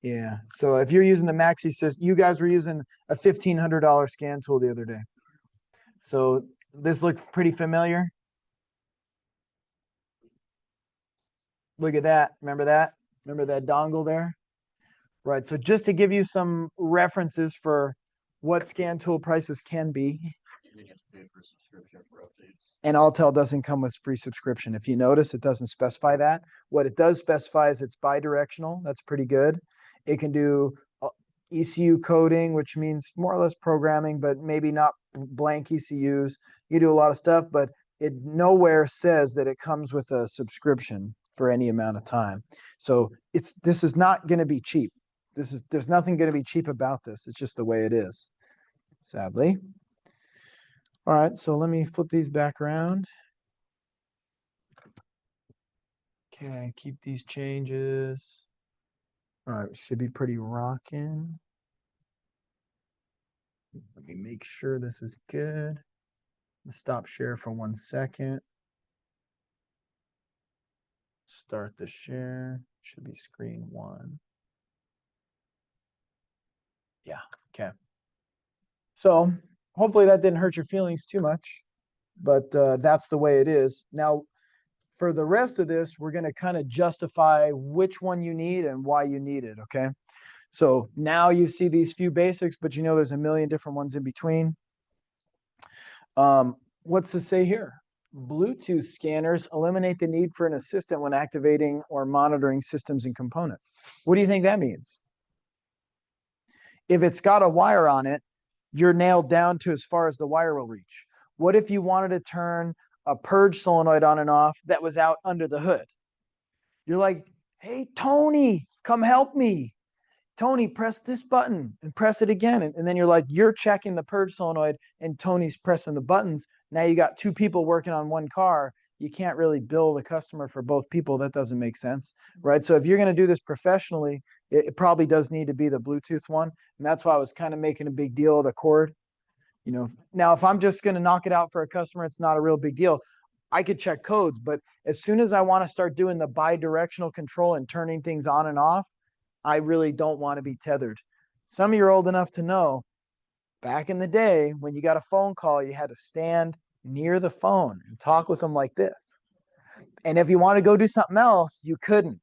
Yeah, so if you're using the MaxiSys, you guys were using a $1,500 scan tool the other day. So this looks pretty familiar. Look at that. Remember that? Remember that dongle there? Right. So just to give you some references for what scan tool prices can be. You think it's paid for subscription for updates? And Alltel doesn't come with free subscription. If you notice, it doesn't specify that. What it does specify is it's bi-directional. That's pretty good. It can do ECU coding, which means more or less programming, but maybe not blank ECUs. You do a lot of stuff, but it nowhere says that it comes with a subscription for any amount of time. So this is not going to be cheap. There's nothing going to be cheap about this. It's just the way it is, sadly. All right, so let me flip these back around. Okay, keep these changes. All right, should be pretty rocking. Let me make sure this is good. Stop share for 1 second. Start the share. Should be screen 1. Yeah, okay. So hopefully that didn't hurt your feelings too much, but that's the way it is. Now, for the rest of this, we're going to kind of justify which one you need and why you need it, okay? So now you see these few basics, but you know there's a million different ones in between. What's to say here? Bluetooth scanners eliminate the need for an assistant when activating or monitoring systems and components. What do you think that means? If it's got a wire on it, you're nailed down to as far as the wire will reach. What if you wanted to turn a purge solenoid on and off that was out under the hood? You're like, hey, Tony, come help me. Tony, press this button and press it again. And then you're like, you're checking the purge solenoid and Tony's pressing the buttons. Now you got two people working on one car. You can't really bill the customer for both people. That doesn't make sense, right? So if you're going to do this professionally, it probably does need to be the Bluetooth one. And that's why I was kind of making a big deal of the cord. You know, now if I'm just going to knock it out for a customer, it's not a real big deal. I could check codes, but as soon as I want to start doing the bi-directional control and turning things on and off, I really don't want to be tethered. Some of you are old enough to know back in the day when you got a phone call, you had to stand near the phone and talk with them like this. And if you want to go do something else, you couldn't.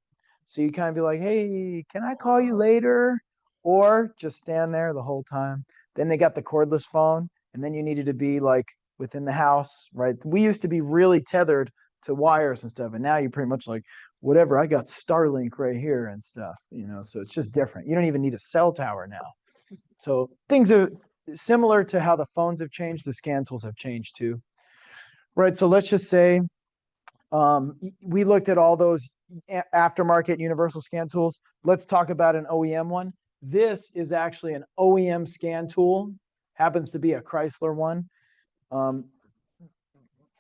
So you kind of be like, hey, can I call you later? Or just stand there the whole time. Then they got the cordless phone, and then you needed to be like within the house, right? We used to be really tethered to wires and stuff. And now you're pretty much like, whatever, I got Starlink right here and stuff, you know, so it's just different. You don't even need a cell tower now. So things are similar to how the phones have changed, the scan tools have changed too. Right, so let's just say we looked at all those aftermarket universal scan tools. Let's talk about an OEM one. This is actually an OEM scan tool, happens to be a Chrysler one.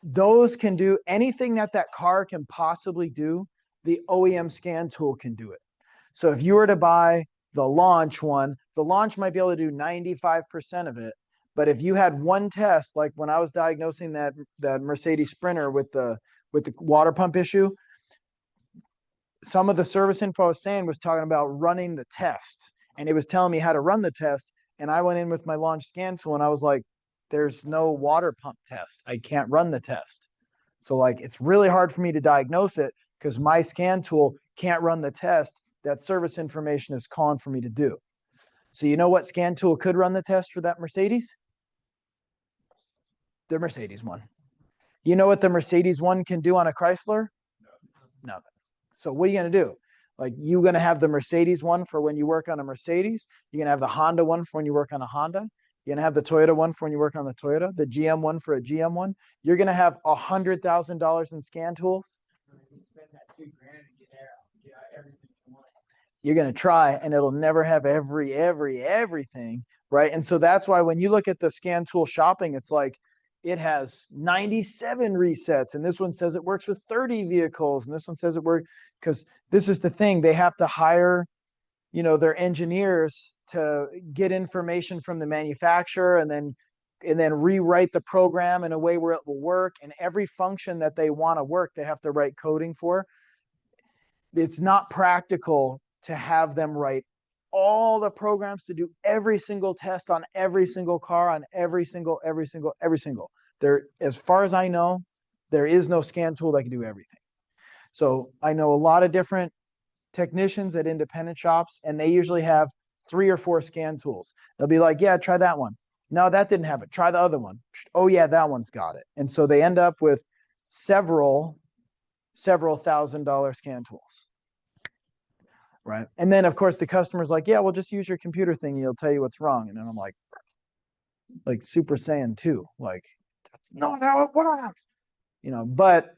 Those can do anything that car can possibly do. The OEM scan tool can do it. So if you were to buy the launch one, the launch might be able to do 95% of it. But if you had one test, like when I was diagnosing that Mercedes Sprinter with the water pump issue, some of the service info I was saying was talking about running the test. And it was telling me how to run the test. And I went in with my launch scan tool and I was like, there's no water pump test. I can't run the test. So like, it's really hard for me to diagnose it because my scan tool can't run the test that service information is calling for me to do. So you know what scan tool could run the test for that Mercedes? The Mercedes one. You know what the Mercedes one can do on a Chrysler? Nothing. So what are you going to do? Like you're going to have the Mercedes one for when you work on a Mercedes. You're going to have the Honda one for when you work on a Honda. You're going to have the Toyota one for when you work on the Toyota, the GM one for a GM one. You're going to have $100,000 in scan tools. Spend that $2,000 and get everything you want. You're going to try and it'll never have everything, right? And so that's why when you look at the scan tool shopping, it's like it has 97 resets, and this one says it works with 30 vehicles, and this one says it works, because this is the thing, they have to hire, you know, their engineers to get information from the manufacturer and then rewrite the program in a way where it will work. And every function that they want to work, they have to write coding for. It's not practical to have them write all the programs to do every single test on every single car, on every single. There, as far as I know, there is no scan tool that can do everything. So I know a lot of different technicians at independent shops, and they usually have 3 or 4 scan tools. They'll be like, yeah, try that one. No, that didn't have it. Try the other one. Oh yeah, that one's got it. And so they end up with several $1,000 scan tools. Right. And then of course the customer's like, yeah, well, just use your computer thing. It'll tell you what's wrong. And then I'm like Super Saiyan 2. Like, that's not how it works. You know, but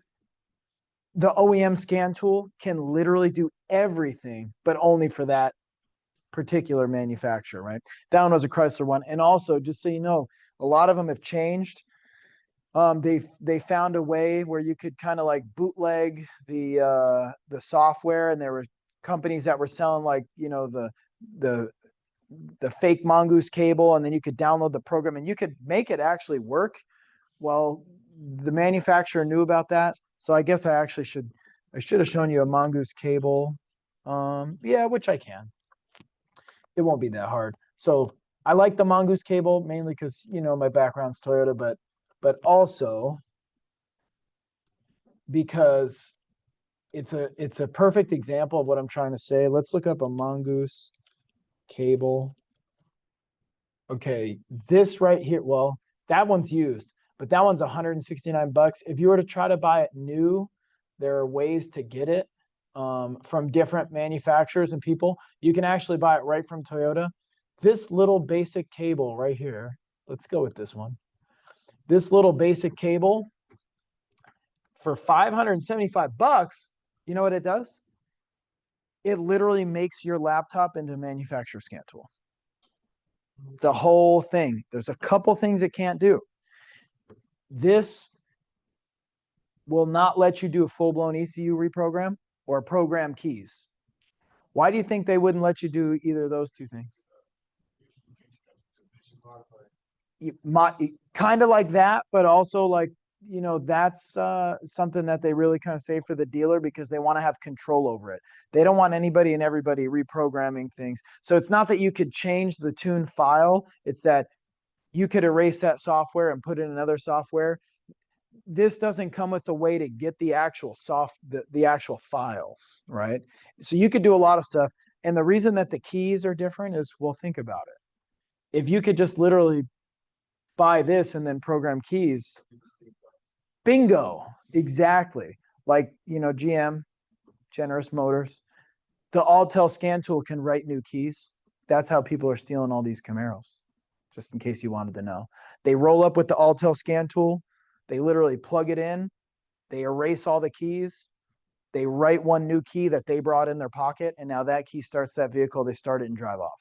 the OEM scan tool can literally do everything, but only for that particular manufacturer, right? That one was a Chrysler one. And also, just so you know, a lot of them have changed. They found a way where you could kind of like bootleg the software, and there were companies that were selling like, you know, the fake Mongoose cable, and then you could download the program and you could make it actually work. Well, the manufacturer knew about that. So I guess I should have shown you a Mongoose cable. Yeah, which I can. It won't be that hard. So I like the Mongoose cable mainly because, you know, my background's Toyota, but also because it's a perfect example of what I'm trying to say. Let's look up a Mongoose cable. Okay, this right here, well, that one's used, but that one's 169 bucks. If you were to try to buy it new, there are ways to get it from different manufacturers and people. You can actually buy it right from Toyota. This little basic cable right here, let's go with this one. This little basic cable for 575 bucks, you know what it does? It literally makes your laptop into a manufacturer scan tool. The whole thing. There's a couple things it can't do. This will not let you do a full-blown ECU reprogram or program keys. Why do you think they wouldn't let you do either of those two things? Kind of like that, but also like, you know, that's something that they really kind of say for the dealer because they want to have control over it. They don't want anybody and everybody reprogramming things. So it's not that you could change the tune file. It's that you could erase that software and put in another software. This doesn't come with a way to get the actual the actual files, right? So you could do a lot of stuff. And the reason that the keys are different is, well, think about it. If you could just literally buy this and then program keys, bingo, exactly. Like, you know, GM, Generous Motors, the Alltel scan tool can write new keys. That's how people are stealing all these Camaros, just in case you wanted to know. They roll up with the Alltel scan tool. They literally plug it in. They erase all the keys. They write one new key that they brought in their pocket, and now that key starts that vehicle. They start it and drive off.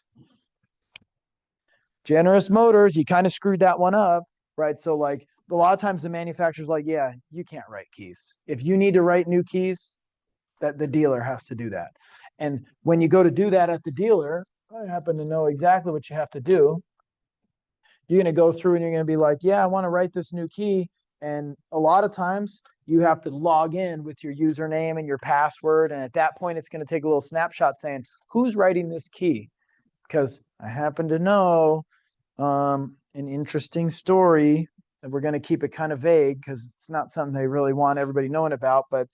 Generous Motors, you kind of screwed that one up, right? So like a lot of times the manufacturer's like, yeah, you can't write keys. If you need to write new keys, that the dealer has to do that. And when you go to do that at the dealer, I happen to know exactly what you have to do. You're going to go through and you're going to be like, yeah, I want to write this new key. And a lot of times you have to log in with your username and your password. And at that point, it's going to take a little snapshot saying, who's writing this key? Because I happen to know an interesting story, and we're going to keep it kind of vague because it's not something they really want everybody knowing about. But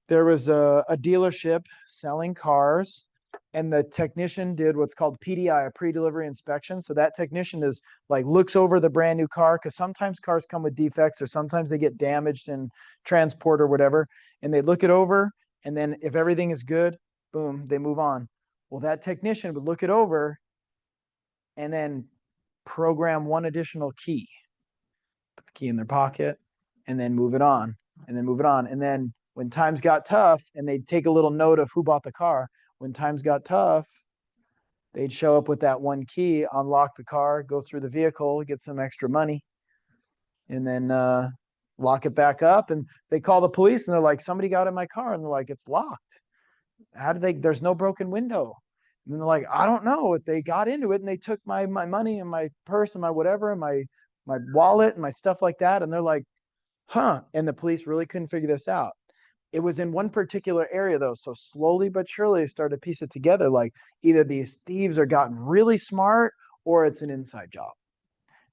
there was a dealership selling cars, and the technician did what's called PDI, a pre-delivery inspection. So that technician is like looks over the brand new car, because sometimes cars come with defects or sometimes they get damaged in transport or whatever, and they look it over, and then if everything is good, boom, they move on. Well, that technician would look it over and then program one additional key, put the key in their pocket, and then move it on, and then move it on. And then when times got tough, and they'd take a little note of who bought the car, when times got tough, they'd show up with that one key, unlock the car, go through the vehicle, get some extra money. and then lock it back up. And they call the police and they're like, somebody got in my car, and they're like, it's locked. How did they? There's no broken window. And they're like, I don't know. They got into it and they took my money and my purse and my whatever and my wallet and my stuff like that. And they're like, huh. And the police really couldn't figure this out. It was in one particular area though. So slowly but surely they started to piece it together. Like either these thieves are gotten really smart or it's an inside job.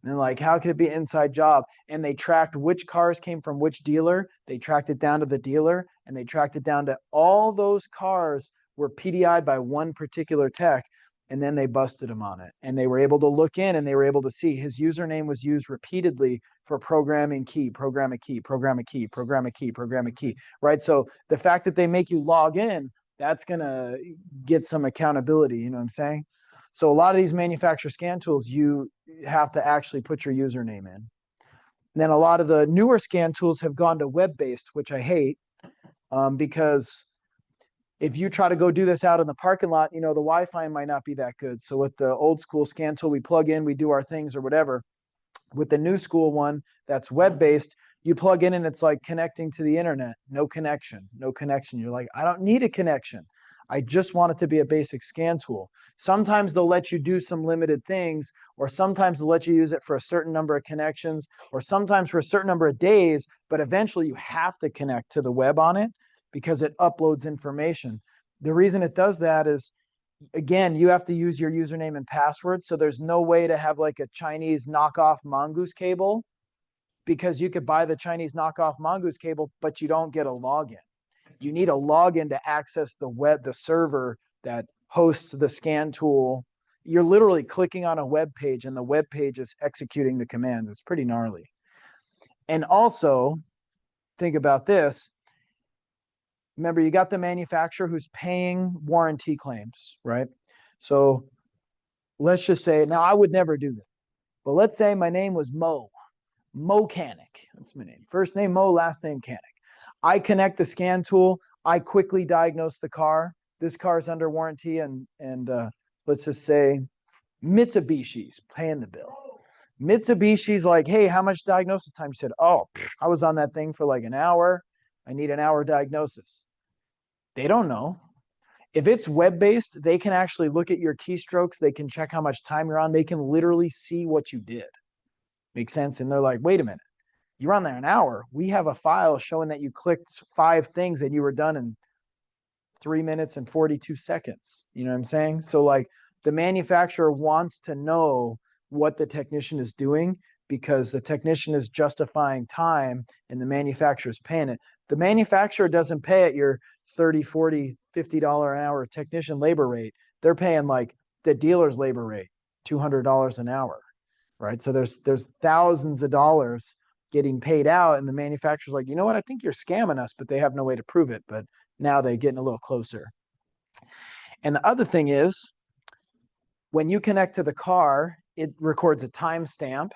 And like, how could it be an inside job? And they tracked which cars came from which dealer. They tracked it down to the dealer and they tracked it down to all those cars were PDI'd by one particular tech. And then they busted him on it. And they were able to look in and they were able to see his username was used repeatedly for programming key, program a key, program a key, program a key, program a key, right? So the fact that they make you log in, that's going to get some accountability. You know what I'm saying? So a lot of these manufacturer scan tools, you have to actually put your username in. And then a lot of the newer scan tools have gone to web-based, which I hate because if you try to go do this out in the parking lot, the Wi-Fi might not be that good. So with the old school scan tool, we plug in, we do our things or whatever. With the new school one that's web-based, you plug in and it's like connecting to the internet. No connection, no connection. You're like, I don't need a connection. I just want it to be a basic scan tool. Sometimes they'll let you do some limited things, or sometimes they'll let you use it for a certain number of connections, or sometimes for a certain number of days, but eventually you have to connect to the web on it because it uploads information. The reason it does that is, again, you have to use your username and password. So there's no way to have like a Chinese knockoff Mongoose cable because you could buy the Chinese knockoff Mongoose cable, but you don't get a login. You need a login to access the web, the server that hosts the scan tool. You're literally clicking on a web page and the web page is executing the commands. It's pretty gnarly. And also, think about this. Remember, you got the manufacturer who's paying warranty claims, right? So let's just say, now I would never do this, but let's say my name was Mocanic. That's my name. First name Mo, last name Canic. I connect the scan tool. I quickly diagnose the car. This car is under warranty, and let's just say Mitsubishi's paying the bill. Mitsubishi's like, hey, how much diagnosis time? You said, oh, I was on that thing for like an hour. I need an hour diagnosis. They don't know. If it's web-based, they can actually look at your keystrokes. They can check how much time you're on. They can literally see what you did. Make sense? And they're like, wait a minute. You're on there an hour. We have a file showing that you clicked 5 things and you were done in 3 minutes and 42 seconds. You know what I'm saying? So like the manufacturer wants to know what the technician is doing because the technician is justifying time and the manufacturer is paying it. The manufacturer doesn't pay at your $30, $40, $50 an hour technician labor rate. They're paying like the dealer's labor rate, $200 an hour, right? So there's thousands of dollars getting paid out, and the manufacturer's like, you know what, I think you're scamming us, but they have no way to prove it. But now they're getting a little closer. And the other thing is, when you connect to the car, it records a timestamp.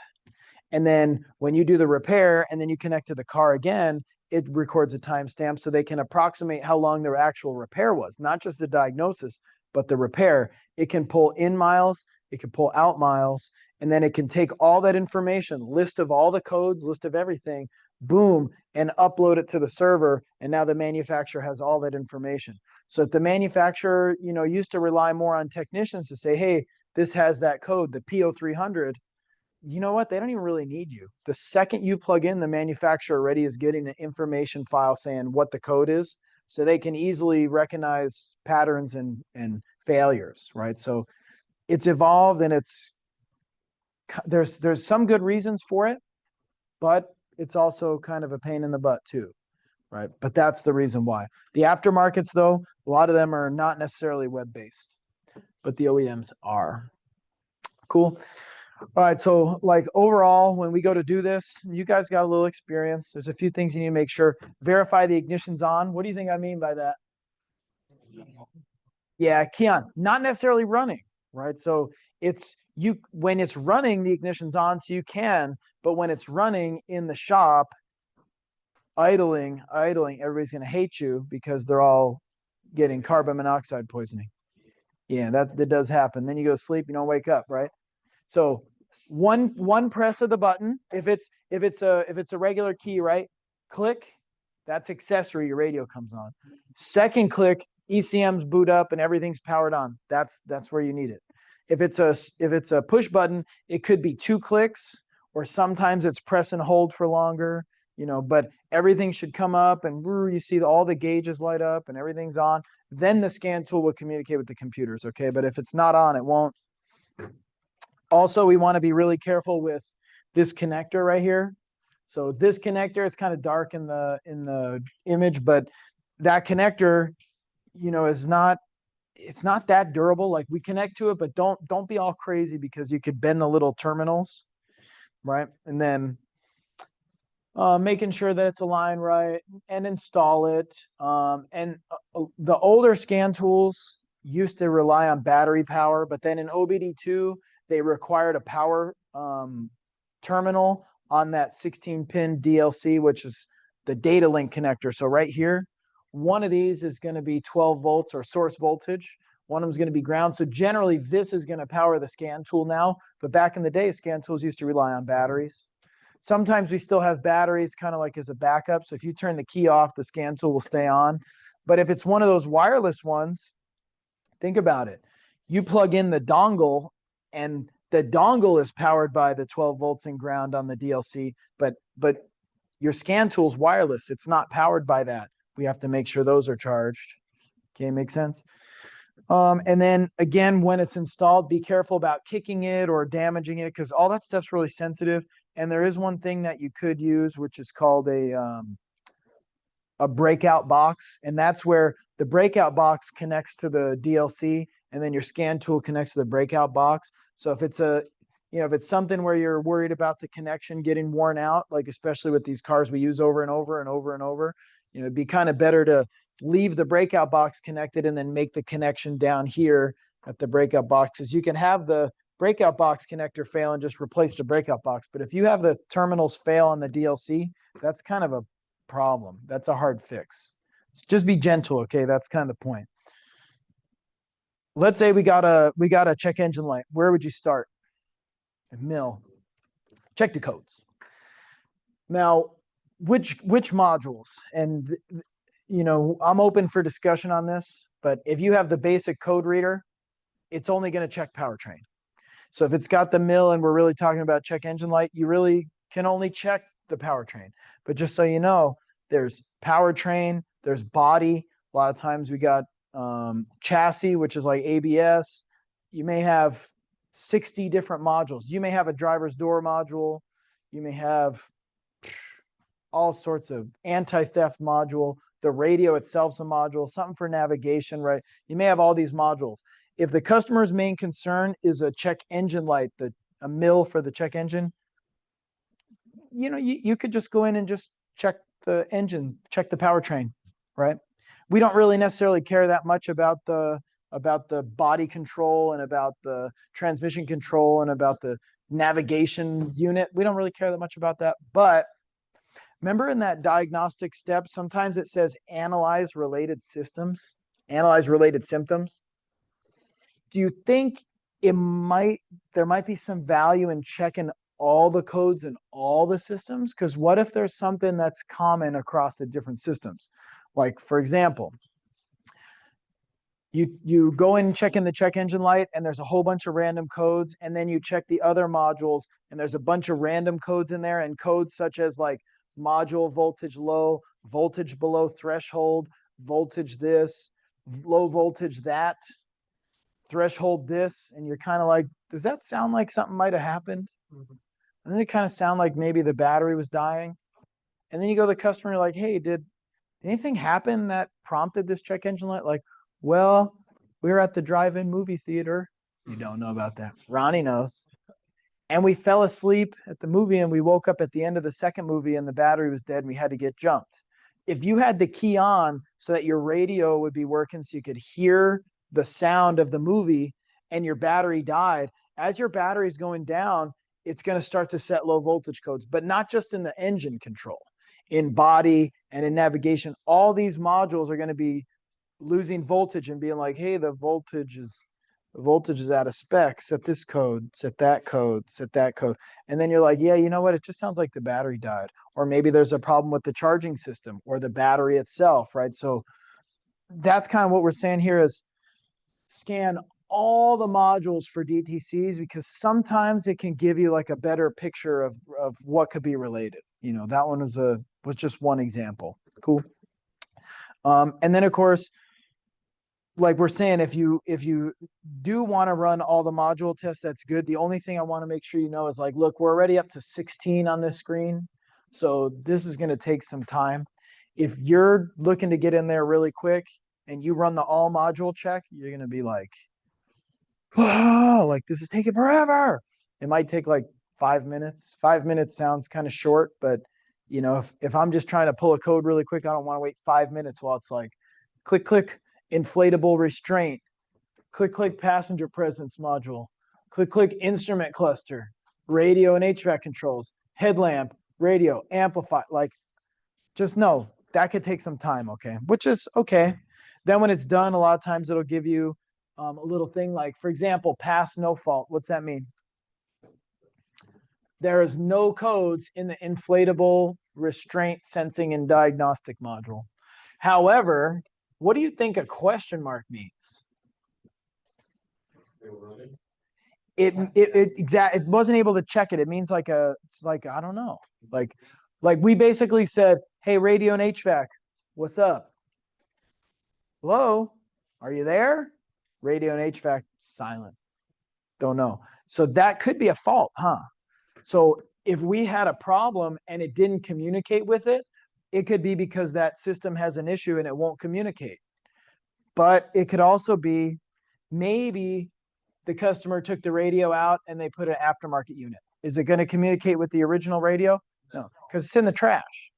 And then when you do the repair and then you connect to the car again, it records a timestamp so they can approximate how long their actual repair was, not just the diagnosis, but the repair. It can pull in miles, it can pull out miles, and then it can take all that information, list of all the codes, list of everything, boom, and upload it to the server. And now the manufacturer has all that information. So if the manufacturer, used to rely more on technicians to say, hey, this has that code, the PO300, you know what? They don't even really need you. The second you plug in, the manufacturer already is getting an information file saying what the code is, so they can easily recognize patterns and failures, right? So it's evolved, and there's some good reasons for it, but it's also kind of a pain in the butt too, right? But that's the reason why. The aftermarkets, though, a lot of them are not necessarily web-based, but the OEMs are. Cool. All right, so like overall, when we go to do this, you guys got a little experience. There's a few things you need to make sure. Verify the ignition's on. What do you think I mean by that? Yeah, key on. Not necessarily running, right? So when it's running, the ignition's on, so you can, but when it's running in the shop, idling, everybody's gonna hate you because they're all getting carbon monoxide poisoning. Yeah, that does happen. Then you go to sleep, you don't wake up, right? So one press of the button. If it's a regular key, right? Click, that's accessory, your radio comes on. Second click, ECM's boot up and everything's powered on. That's where you need it. If it's a push button, it could be 2 clicks, or sometimes it's press and hold for longer, but everything should come up and you see all the gauges light up and everything's on. Then the scan tool will communicate with the computers, okay? But if it's not on, it won't. Also, we want to be really careful with this connector right here. So this connector, it's kind of dark in the image, but that connector, it's not that durable. Like, we connect to it, but don't be all crazy, because you could bend the little terminals, right? And then making sure that it's aligned right and install it. The older scan tools used to rely on battery power, but then in OBD2, they required a power terminal on that 16-pin DLC, which is the data link connector. So right here, one of these is going to be 12 volts or source voltage. One of them is going to be ground. So generally, this is going to power the scan tool now. But back in the day, scan tools used to rely on batteries. Sometimes we still have batteries kind of like as a backup. So if you turn the key off, the scan tool will stay on. But if it's one of those wireless ones, think about it. You plug in the dongle, and the dongle is powered by the 12 volts and ground on the DLC, but your scan tool's wireless. It's not powered by that. We have to make sure those are charged. Okay, make sense? And then again, when it's installed, be careful about kicking it or damaging it, because all that stuff's really sensitive. And there is one thing that you could use, which is called a breakout box. And that's where the breakout box connects to the DLC, and then your scan tool connects to the breakout box. So if it's if it's something where you're worried about the connection getting worn out, like especially with these cars we use over and over and over and over, it'd be kind of better to leave the breakout box connected and then make the connection down here at the breakout box, because you can have the breakout box connector fail and just replace the breakout box. But if you have the terminals fail on the DLC, that's kind of a problem. That's a hard fix. Just be gentle, okay? That's kind of the point. Let's say we got a check engine light. Where would you start? A mill. Check the codes. Now, which modules? And I'm open for discussion on this, but if you have the basic code reader, it's only going to check powertrain. So if it's got the mill and we're really talking about check engine light, you really can only check the powertrain. But just so you know, there's powertrain, there's body. A lot of times we got chassis, which is like ABS. You may have 60 different modules. You may have a driver's door module. You may have all sorts of anti-theft module. The radio itself's a module, something for navigation, right? You may have all these modules. If the customer's main concern is a check engine light, a mill for the check engine, you could just go in and just check the engine, check the powertrain, right? We don't really necessarily care that much about the body control and about the transmission control and about the navigation unit. We don't really care that much about that. But remember, in that diagnostic step, sometimes it says analyze related systems, analyze related symptoms. Do you think there might be some value in checking all the codes in all the systems? Because what if there's something that's common across the different systems? Like, for example, you go in and check in the check engine light, and there's a whole bunch of random codes, and then you check the other modules, and there's a bunch of random codes in there, and codes such as like module voltage low, voltage below threshold, voltage this, low voltage that, threshold this, and you're kind of like, does that sound like something might have happened? Mm-hmm. And then it kind of sound like maybe the battery was dying. And then you go to the customer, you're like, hey, did anything happen that prompted this check engine light? Like, well, we were at the drive-in movie theater. You don't know about that. Ronnie knows. And we fell asleep at the movie, and we woke up at the end of the second movie, and the battery was dead, and we had to get jumped. If you had the key on so that your radio would be working so you could hear the sound of the movie, and your battery died, as your battery is going down, it's going to start to set low voltage codes, but not just in the engine control, in body and in navigation. All these modules are going to be losing voltage and being like, hey, the voltage is The voltage is out of spec. Set this code, set that code, set that code. And then you're like, yeah, you know what? It just sounds like the battery died. Or maybe there's a problem with the charging system or the battery itself, right? So that's kind of what we're saying here is scan all the modules for DTCs because sometimes it can give you like a better picture of what could be related. You know, that one was just one example. Cool. And then of course, like we're saying, if you do want to run all the module tests, that's good. The only thing I want to make sure you know is like, look, we're already up to 16 on this screen. So this is going to take some time. If you're looking to get in there really quick and you run the all module check, you're going to be like, oh, like this is taking forever. It might take like 5 minutes. 5 minutes sounds kind of short, but you know, if I'm just trying to pull a code really quick, I don't want to wait 5 minutes while it's like click, click, inflatable restraint, click, click, passenger presence module, click, click, instrument cluster, radio and HVAC controls, headlamp, radio, amplify, like just know that could take some time, okay? Which is okay. Then when it's done, a lot of times it'll give you a little thing like, for example, pass no fault. What's that mean? There is no codes in the inflatable restraint sensing and diagnostic module. However, what do you think a question mark means? It wasn't able to check it. It means like it's like, I don't know. Like we basically said, hey, radio and HVAC, what's up? Hello, are you there? Radio and HVAC, silent. Don't know. So that could be a fault, huh? So if we had a problem and it didn't communicate with it, it could be because that system has an issue and it won't communicate. But it could also be maybe the customer took the radio out and they put an aftermarket unit. Is it going to communicate with the original radio? No, because it's in the trash.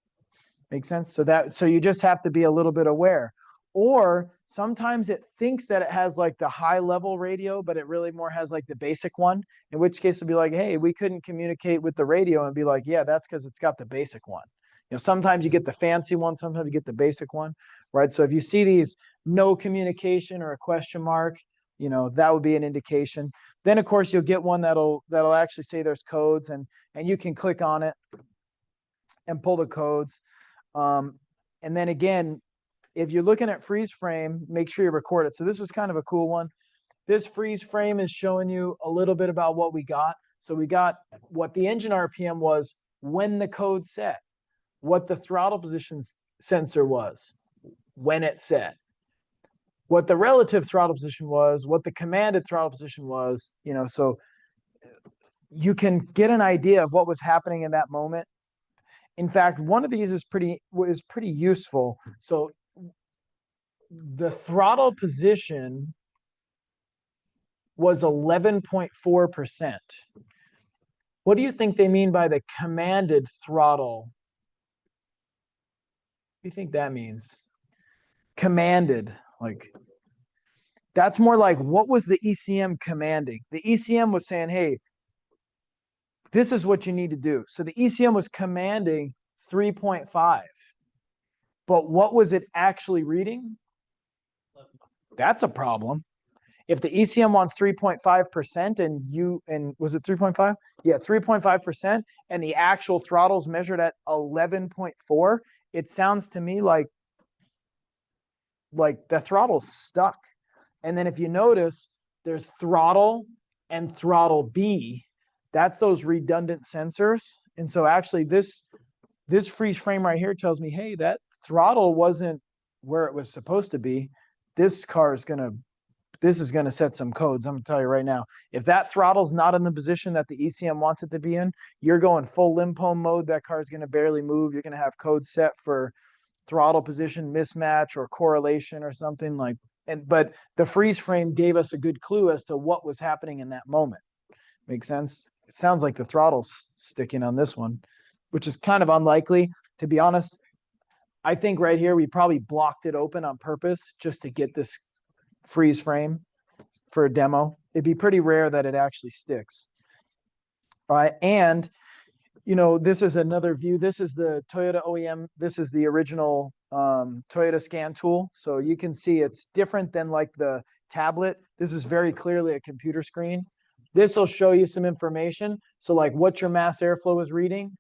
Make sense? So you just have to be a little bit aware. Or sometimes it thinks that it has like the high level radio, but it really more has like the basic one, in which case it'll be like, hey, we couldn't communicate with the radio, and be like, yeah, that's because it's got the basic one. You know, sometimes you get the fancy one, sometimes you get the basic one, right? So if you see these no communication or a question mark, you know, that would be an indication. Then of course you'll get one that'll actually say there's codes, and you can click on it and pull the codes. And then again, if you're looking at freeze frame, make sure you record it. So this was kind of a cool one. This freeze frame is showing you a little bit about what we got. So we got what the engine RPM was when the code set, what the throttle position sensor was when it set, what the relative throttle position was, what the commanded throttle position was, you know, so you can get an idea of what was happening in that moment. In fact, one of these is pretty useful. So the throttle position was 11.4%. What do you think they mean by the commanded throttle? What do you think that means? Commanded, like that's more like what was the ECM commanding? The ECM was saying, hey, this is what you need to do. So the ECM was commanding 3.5. But what was it actually reading? That's a problem. If the ECM wants 3.5% and was it 3.5? Yeah, 3.5%, and the actual throttle's measured at 11.4, it sounds to me like the throttle's stuck. And then if you notice, there's throttle and throttle B. That's those redundant sensors. And so actually this freeze frame right here tells me, hey, that throttle wasn't where it was supposed to be. This is gonna set some codes. I'm gonna tell you right now. If that throttle's not in the position that the ECM wants it to be in, you're going full limpo mode. That car is gonna barely move. You're gonna have code set for throttle position mismatch or correlation or something like. But the freeze frame gave us a good clue as to what was happening in that moment. Make sense? It sounds like the throttle's sticking on this one, which is kind of unlikely. To be honest, I think right here we probably blocked it open on purpose just to get this freeze frame for a demo. It'd be pretty rare that it actually sticks. All right, and you know, this is another view. This is the Toyota OEM. This is the original Toyota scan tool. So you can see it's different than like the tablet, this is very clearly a computer screen. This will show you some information. So like what your mass airflow is reading.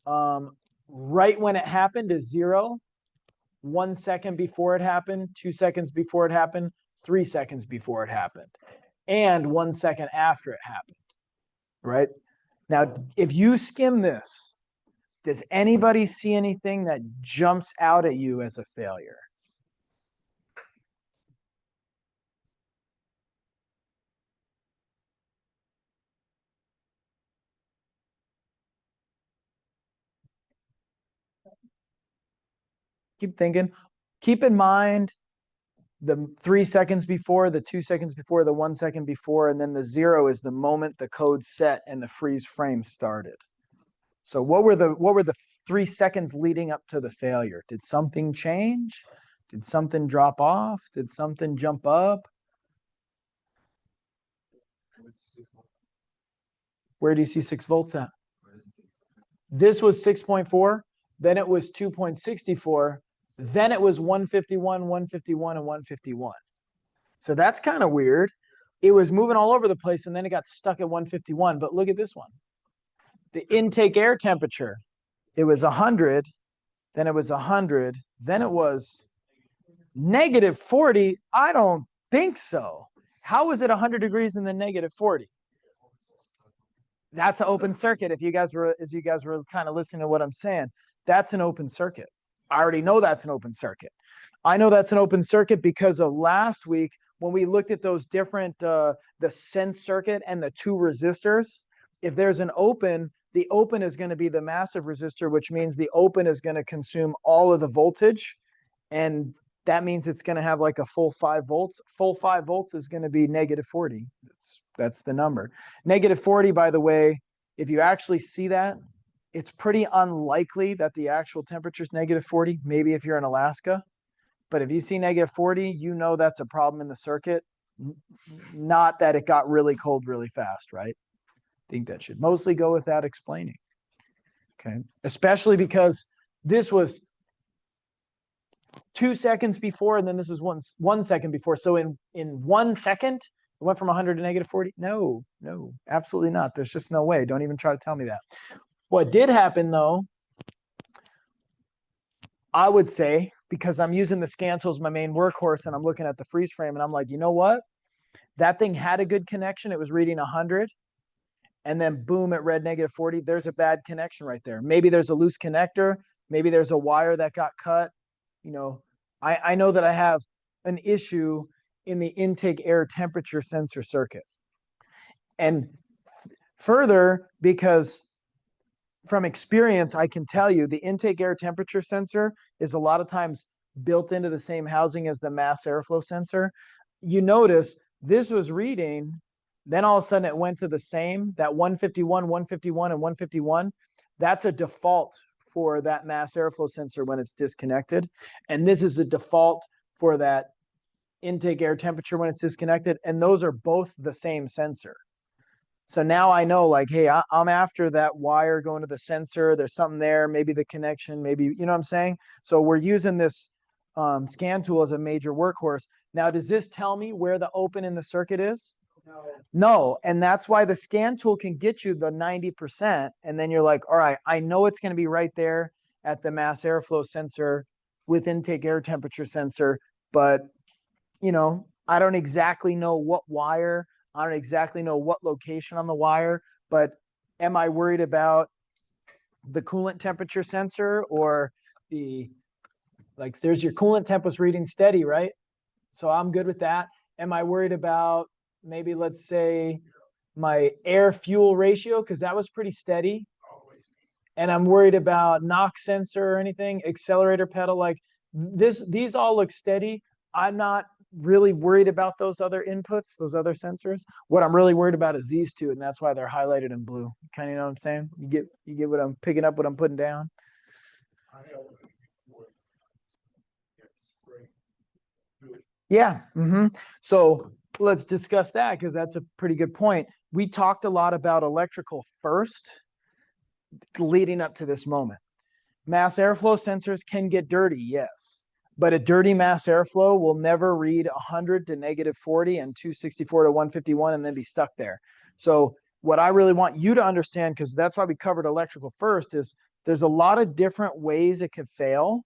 Right when it happened is 0, 1 second before it happened, 2 seconds before it happened, 3 seconds before it happened, and 1 second after it happened, right? Now, if you skim this, does anybody see anything that jumps out at you as a failure? Keep thinking. Keep in mind the 3 seconds before, the 2 seconds before, the 1 second before, and then the 0 is the moment the code set and the freeze frame started. So what were the 3 seconds leading up to the failure? Did something change? Did something drop off? Did something jump up? Where do you see 6 volts at? This was 6.4, then it was 2.64, then it was 151, 151, and 151. So that's kind of weird. It was moving all over the place, and then it got stuck at 151. But look at this one. The intake air temperature, it was 100, then it was 100, then it was -40. I don't think so. How was it 100 degrees and then -40? That's an open circuit. If you guys were kind of listening to what I'm saying, that's an open circuit. I already know that's an open circuit. I know that's an open circuit because of last week when we looked at those different, the sense circuit and the 2 resistors. If there's an open, the open is going to be the massive resistor, which means the open is going to consume all of the voltage. And that means it's going to have like a full 5 volts. Full 5 volts is going to be -40. That's the number. -40, by the way, if you actually see that, it's pretty unlikely that the actual temperature is -40, maybe if you're in Alaska. But if you see -40, you know that's a problem in the circuit, not that it got really cold really fast, right? I think that should mostly go without explaining. Okay, especially because this was 2 seconds before, and then this is 1 second before. So in 1 second, it went from 100 to -40? No, absolutely not. There's just no way. Don't even try to tell me that. What did happen, though, I would say, because I'm using the scan tool as my main workhorse and I'm looking at the freeze frame and I'm like, you know what? That thing had a good connection. It was reading 100. And then boom, it read -40. There's a bad connection right there. Maybe there's a loose connector. Maybe there's a wire that got cut. You know, I know that I have an issue in the intake air temperature sensor circuit. And further, because from experience, I can tell you the intake air temperature sensor is a lot of times built into the same housing as the mass airflow sensor. You notice this was reading, then all of a sudden it went to the same, that 151, 151, and 151. That's a default for that mass airflow sensor when it's disconnected. And this is a default for that intake air temperature when it's disconnected. And those are both the same sensor. So now I know, like, hey, I'm after that wire going to the sensor. There's something there, maybe the connection, maybe, you know what I'm saying? So we're using this scan tool as a major workhorse. Now, does this tell me where the open in the circuit is? No. And that's why the scan tool can get you the 90%. And then you're like, all right, I know it's going to be right there at the mass airflow sensor with intake air temperature sensor. But, you know, I don't exactly know what wire. I don't exactly know what location on the wire, but am I worried about the coolant temperature sensor or like there's your coolant temp was reading steady, right? So I'm good with that. Am I worried about maybe, let's say, my air fuel ratio? Because that was pretty steady. And I'm worried about NOx sensor or anything, accelerator pedal, like these all look steady. I'm not really worried about those other inputs, those other sensors. What I'm really worried about is these two, and that's why they're highlighted in blue. Kind of know what I'm saying? You get what I'm picking up, what I'm putting down. Yeah. So let's discuss that because that's a pretty good point. We talked a lot about electrical first, leading up to this moment. Mass airflow sensors can get dirty, yes. But a dirty mass airflow will never read 100 to -40 and 264 to 151 and then be stuck there. So what I really want you to understand, because that's why we covered electrical first, is there's a lot of different ways it could fail.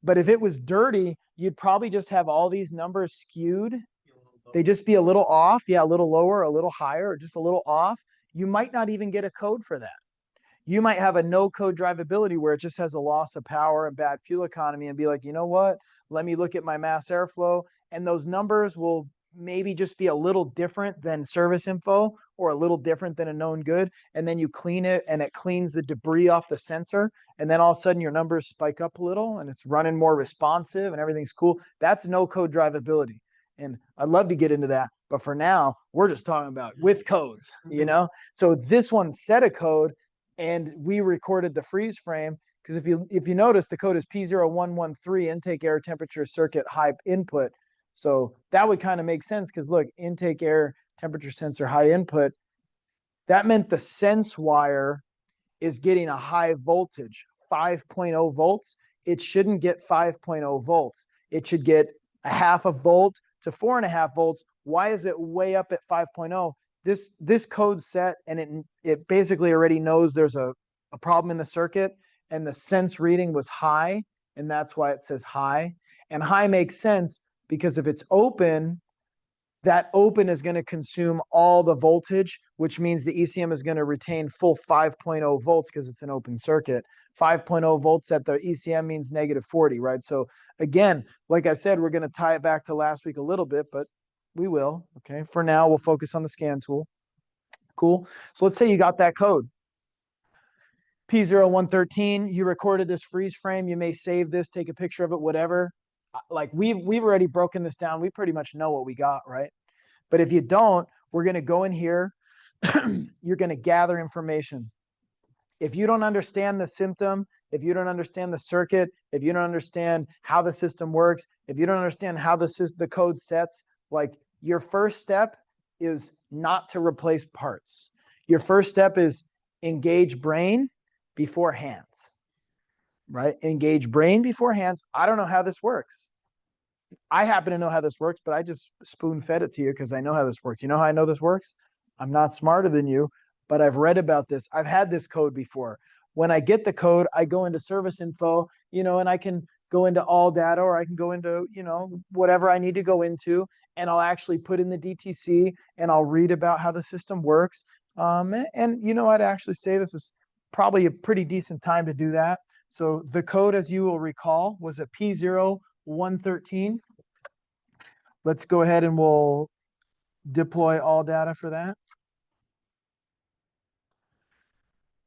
But if it was dirty, you'd probably just have all these numbers skewed. They just be a little off. Yeah, a little lower, a little higher, or just a little off. You might not even get a code for that. You might have a no code drivability where it just has a loss of power and bad fuel economy and be like, you know what? Let me look at my mass airflow. And those numbers will maybe just be a little different than service info or a little different than a known good. And then you clean it and it cleans the debris off the sensor. And then all of a sudden your numbers spike up a little and it's running more responsive and everything's cool. That's no code drivability. And I'd love to get into that. But for now, we're just talking about with codes, you know? So this one set a code and we recorded the freeze frame. Because if you notice, the code is P0113, intake air temperature circuit high input. So that would kind of make sense because look, intake air temperature sensor high input. That meant the sense wire is getting a high voltage, 5.0 volts. It shouldn't get 5.0 volts. It should get a half a volt to 4.5 volts. Why is it way up at 5.0? This code set, and it basically already knows there's a problem in the circuit, and the sense reading was high, and that's why it says high. And high makes sense because if it's open, that open is going to consume all the voltage, which means the ECM is going to retain full 5.0 volts because it's an open circuit. 5.0 volts at the ECM means -40, right? So again, like I said, we're going to tie it back to last week a little bit, but we will. Okay. For now, we'll focus on the scan tool. Cool. So let's say you got that code. P0113, you recorded this freeze frame. You may save this, take a picture of it, whatever. Like we've already broken this down. We pretty much know what we got, right? But if you don't, we're going to go in here. You're going to gather information. If you don't understand the symptom, if you don't understand the circuit, if you don't understand how the system works, if you don't understand how the code sets, like your first step is not to replace parts. Your first step is engage brain before hands, right? Engage brain before hands. I don't know how this works. I happen to know how this works, but I just spoon fed it to you because I know how this works. You know how I know this works? I'm not smarter than you, but I've read about this. I've had this code before. When I get the code, I go into service info, you know, and I can go into all data or I can go into, you know, whatever I need to go into, and I'll actually put in the DTC and I'll read about how the system works. And you know, I'd actually say this is probably a pretty decent time to do that. So the code, as you will recall, was a P0113. Let's go ahead and we'll deploy all data for that.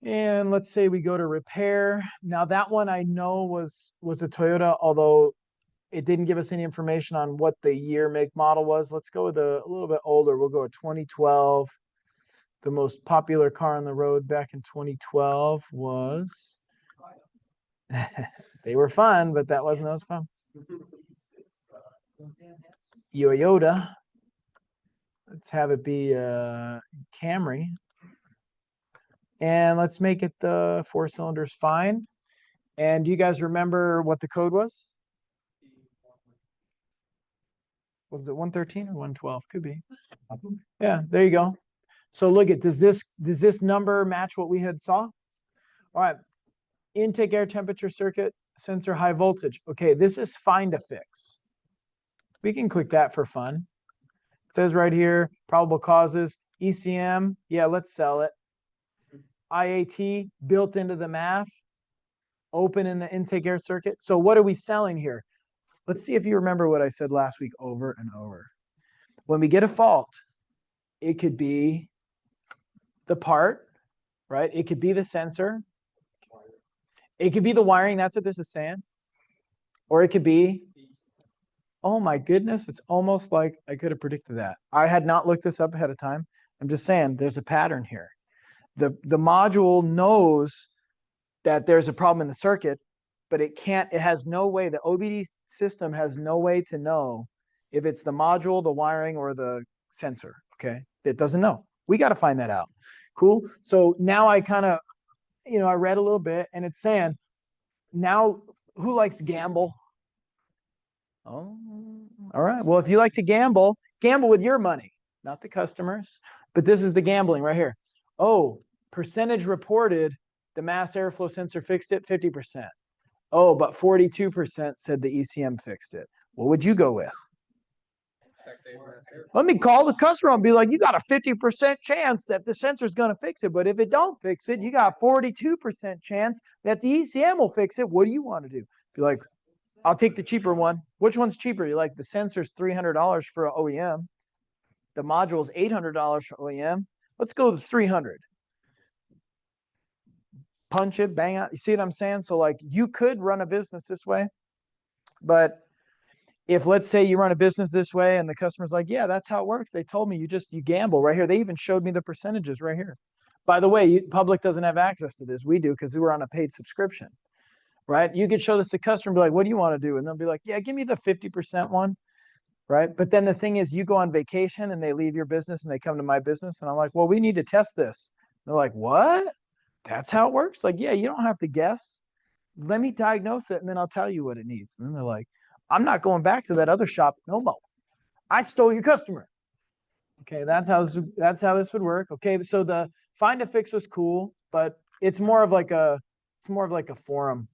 And let's say we go to repair. Now that one I know was a Toyota, although it didn't give us any information on what the year, make, model was. Let's go with a little bit older. We'll go with 2012. The most popular car on the road back in 2012 was, they were fun, but that wasn't as fun. Toyota. Let's have it be Camry. And let's make it the 4 cylinders fine. And do you guys remember what the code was? Was it 113 or 112? Could be. Yeah, there you go. So look at, does this number match what we had saw? All right. Intake air temperature circuit, sensor high voltage. Okay, this is find a fix. We can click that for fun. It says right here, probable causes, ECM. Yeah, let's sell it. IAT built into the math, open in the intake air circuit. So what are we selling here? Let's see if you remember what I said last week over and over. When we get a fault, it could be the part, right? It could be the sensor. It could be the wiring. That's what this is saying. Or it could be, oh my goodness, it's almost like I could have predicted that. I had not looked this up ahead of time. I'm just saying there's a pattern here. The module knows that there's a problem in the circuit, but it has no way, the OBD system has no way to know if it's the module, the wiring, or the sensor, okay? It doesn't know. We got to find that out. Cool. So now I kind of, you know, I read a little bit and it's saying, now who likes to gamble? Oh, all right. Well, if you like to gamble, gamble with your money, not the customers. But this is the gambling right here. Oh, percentage reported, the mass airflow sensor fixed it 50%. Oh, but 42% said the ECM fixed it. What would you go with? Let me call the customer and be like, you got a 50% chance that the sensor's going to fix it. But if it don't fix it, you got 42% chance that the ECM will fix it. What do you want to do? Be like, I'll take the cheaper one. Which one's cheaper? You're like, the sensor's $300 for an OEM. The module's $800 for OEM. Let's go with 300. Punch it, bang out. You see what I'm saying? So like you could run a business this way, but if let's say you run a business this way and the customer's like, yeah, that's how it works. They told me you gamble right here. They even showed me the percentages right here. By the way, public doesn't have access to this. We do because we're on a paid subscription, right? You could show this to customer and be like, what do you want to do? And they'll be like, yeah, give me the 50% one, right? But then the thing is you go on vacation and they leave your business and they come to my business. And I'm like, well, we need to test this. They're like, what? That's how it works? Like, yeah, you don't have to guess. Let me diagnose it and then I'll tell you what it needs. And then they're like, I'm not going back to that other shop no more. I stole your customer. Okay, that's how this would work. Okay, so the find a fix was cool, but it's more of like a forum,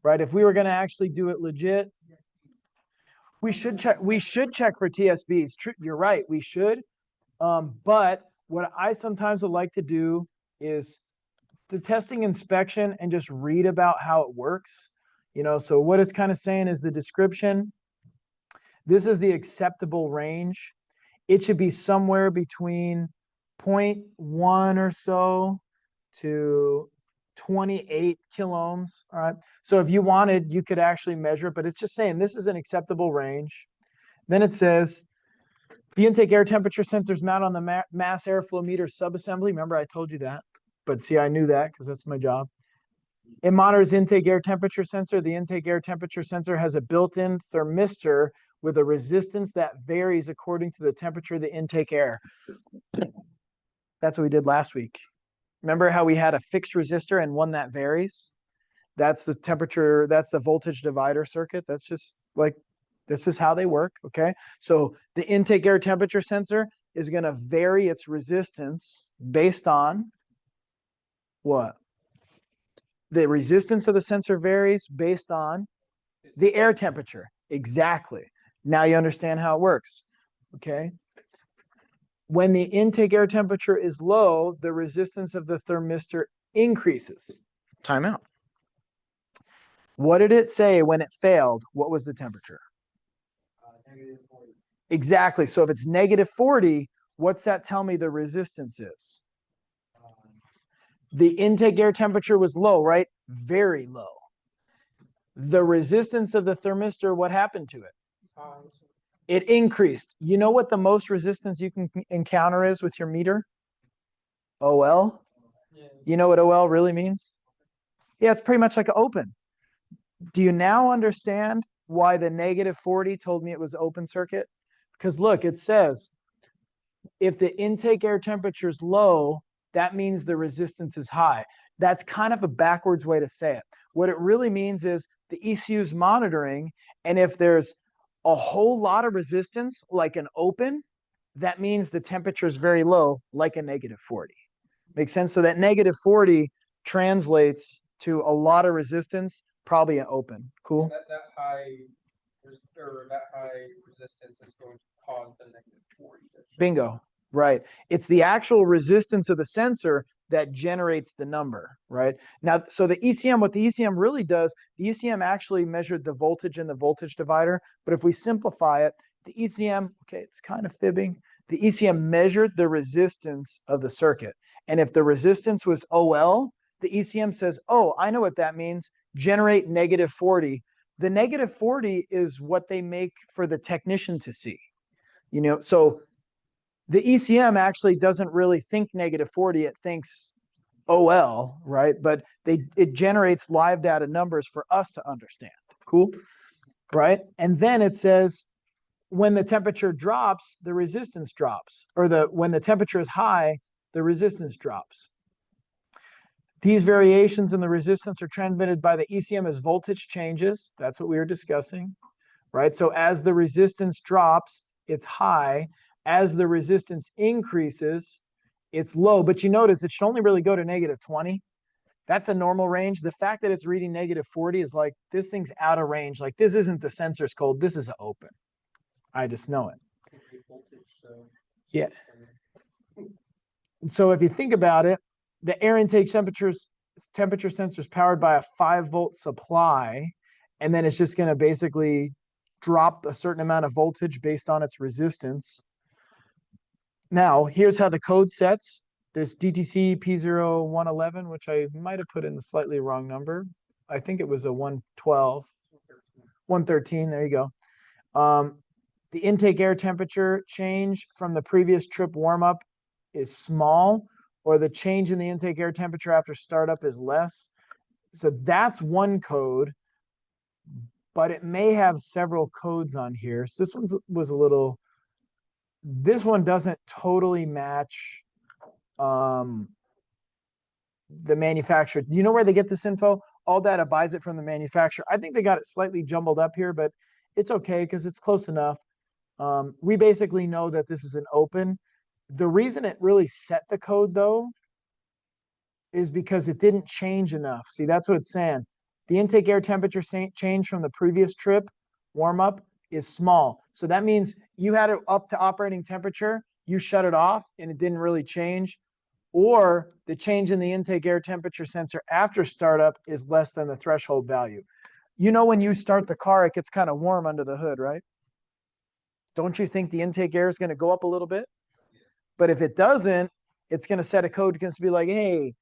right? If we were going to actually do it legit, we should check for TSBs. You're right, we should. But what I sometimes would like to do is the testing inspection and just read about how it works. So what it's kind of saying is the description. This is the acceptable range. It should be somewhere between 0.1 or so to 28 kiloohms. All right. So if you wanted, you could actually measure it, but it's just saying this is an acceptable range. Then it says the intake air temperature sensors mount on the mass airflow meter subassembly. Remember, I told you that. But see, I knew that because that's my job. It monitors intake air temperature sensor. The intake air temperature sensor has a built-in thermistor with a resistance that varies according to the temperature of the intake air. That's what we did last week. Remember how we had a fixed resistor and one that varies? That's the temperature, that's the voltage divider circuit. That's just like, this is how they work, okay? So the intake air temperature sensor is going to vary its resistance based on what? The resistance of the sensor varies based on the air temperature. Exactly. Now you understand how it works. Okay. When the intake air temperature is low, the resistance of the thermistor increases. Timeout. What did it say when it failed? What was the temperature? -40. Exactly. So if it's -40, what's that tell me the resistance is? The intake air temperature was low, right? Very low. The resistance of the thermistor, what happened to it? It increased. You know what the most resistance you can encounter is with your meter? OL? Yeah. You know what OL really means? Yeah, it's pretty much like an open. Do you now understand why the -40 told me it was open circuit? Because look, it says, if the intake air temperature is low, that means the resistance is high. That's kind of a backwards way to say it. What it really means is the ECU is monitoring, and if there's a whole lot of resistance, like an open, that means the temperature is very low, like a -40. Makes sense? So that -40 translates to a lot of resistance, probably an open. Cool? That high resistance is going to cause the -40. Bingo. Right. It's the actual resistance of the sensor that generates the number, right? Now, so the ECM, what the ECM really does, the ECM actually measured the voltage in the voltage divider. But if we simplify it, the ECM, okay, it's kind of fibbing. The ECM measured the resistance of the circuit. And if the resistance was OL, the ECM says, oh, I know what that means. Generate -40. The -40 is what they make for the technician to see. So the ECM actually doesn't really think -40, it thinks OL, right? But it generates live data numbers for us to understand. Cool? Right? And then it says when the temperature drops, the resistance drops. Or when the temperature is high, the resistance drops. These variations in the resistance are transmitted by the ECM as voltage changes. That's what we were discussing. right? So as the resistance drops, it's high. As the resistance increases, it's low. But you notice it should only really go to -20. That's a normal range. The fact that it's reading -40 is like, this thing's out of range. Like, this isn't the sensor's code. This is open. I just know it. Yeah. And so if you think about it, the air intake temperature sensor is powered by a 5-volt supply, and then it's just going to basically drop a certain amount of voltage based on its resistance. Now, here's how the code sets. This DTC P0111, which I might have put in the slightly wrong number. I think it was a 112, 113, there you go. The intake air temperature change from the previous trip warm-up is small, or the change in the intake air temperature after startup is less. So that's one code, but it may have several codes on here. So this one was a little, this one doesn't totally match the manufacturer. Do you know where they get this info? All Data buys it from the manufacturer. I think they got it slightly jumbled up here, but it's okay because it's close enough. We basically know that this is an open. The reason it really set the code, though, is because it didn't change enough. See, that's what it's saying. The intake air temperature change from the previous trip warm-up is small. So that means you had it up to operating temperature, you shut it off, and it didn't really change. Or the change in the intake air temperature sensor after startup is less than the threshold value. You know, when you start the car, it gets kind of warm under the hood, right? Don't you think the intake air is going to go up a little bit? But if it doesn't, it's going to set a code against to be like, hey,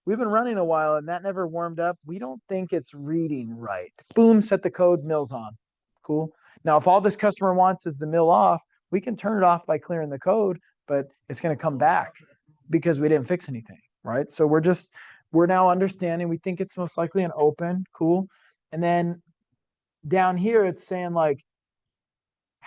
we've been running a while and that never warmed up. We don't think it's reading right. Boom, set the code, mill's on. Cool. Now, if all this customer wants is the mill off, we can turn it off by clearing the code, but it's going to come back because we didn't fix anything, right? So we're now understanding. We think it's most likely an open. Cool. And then down here, it's saying like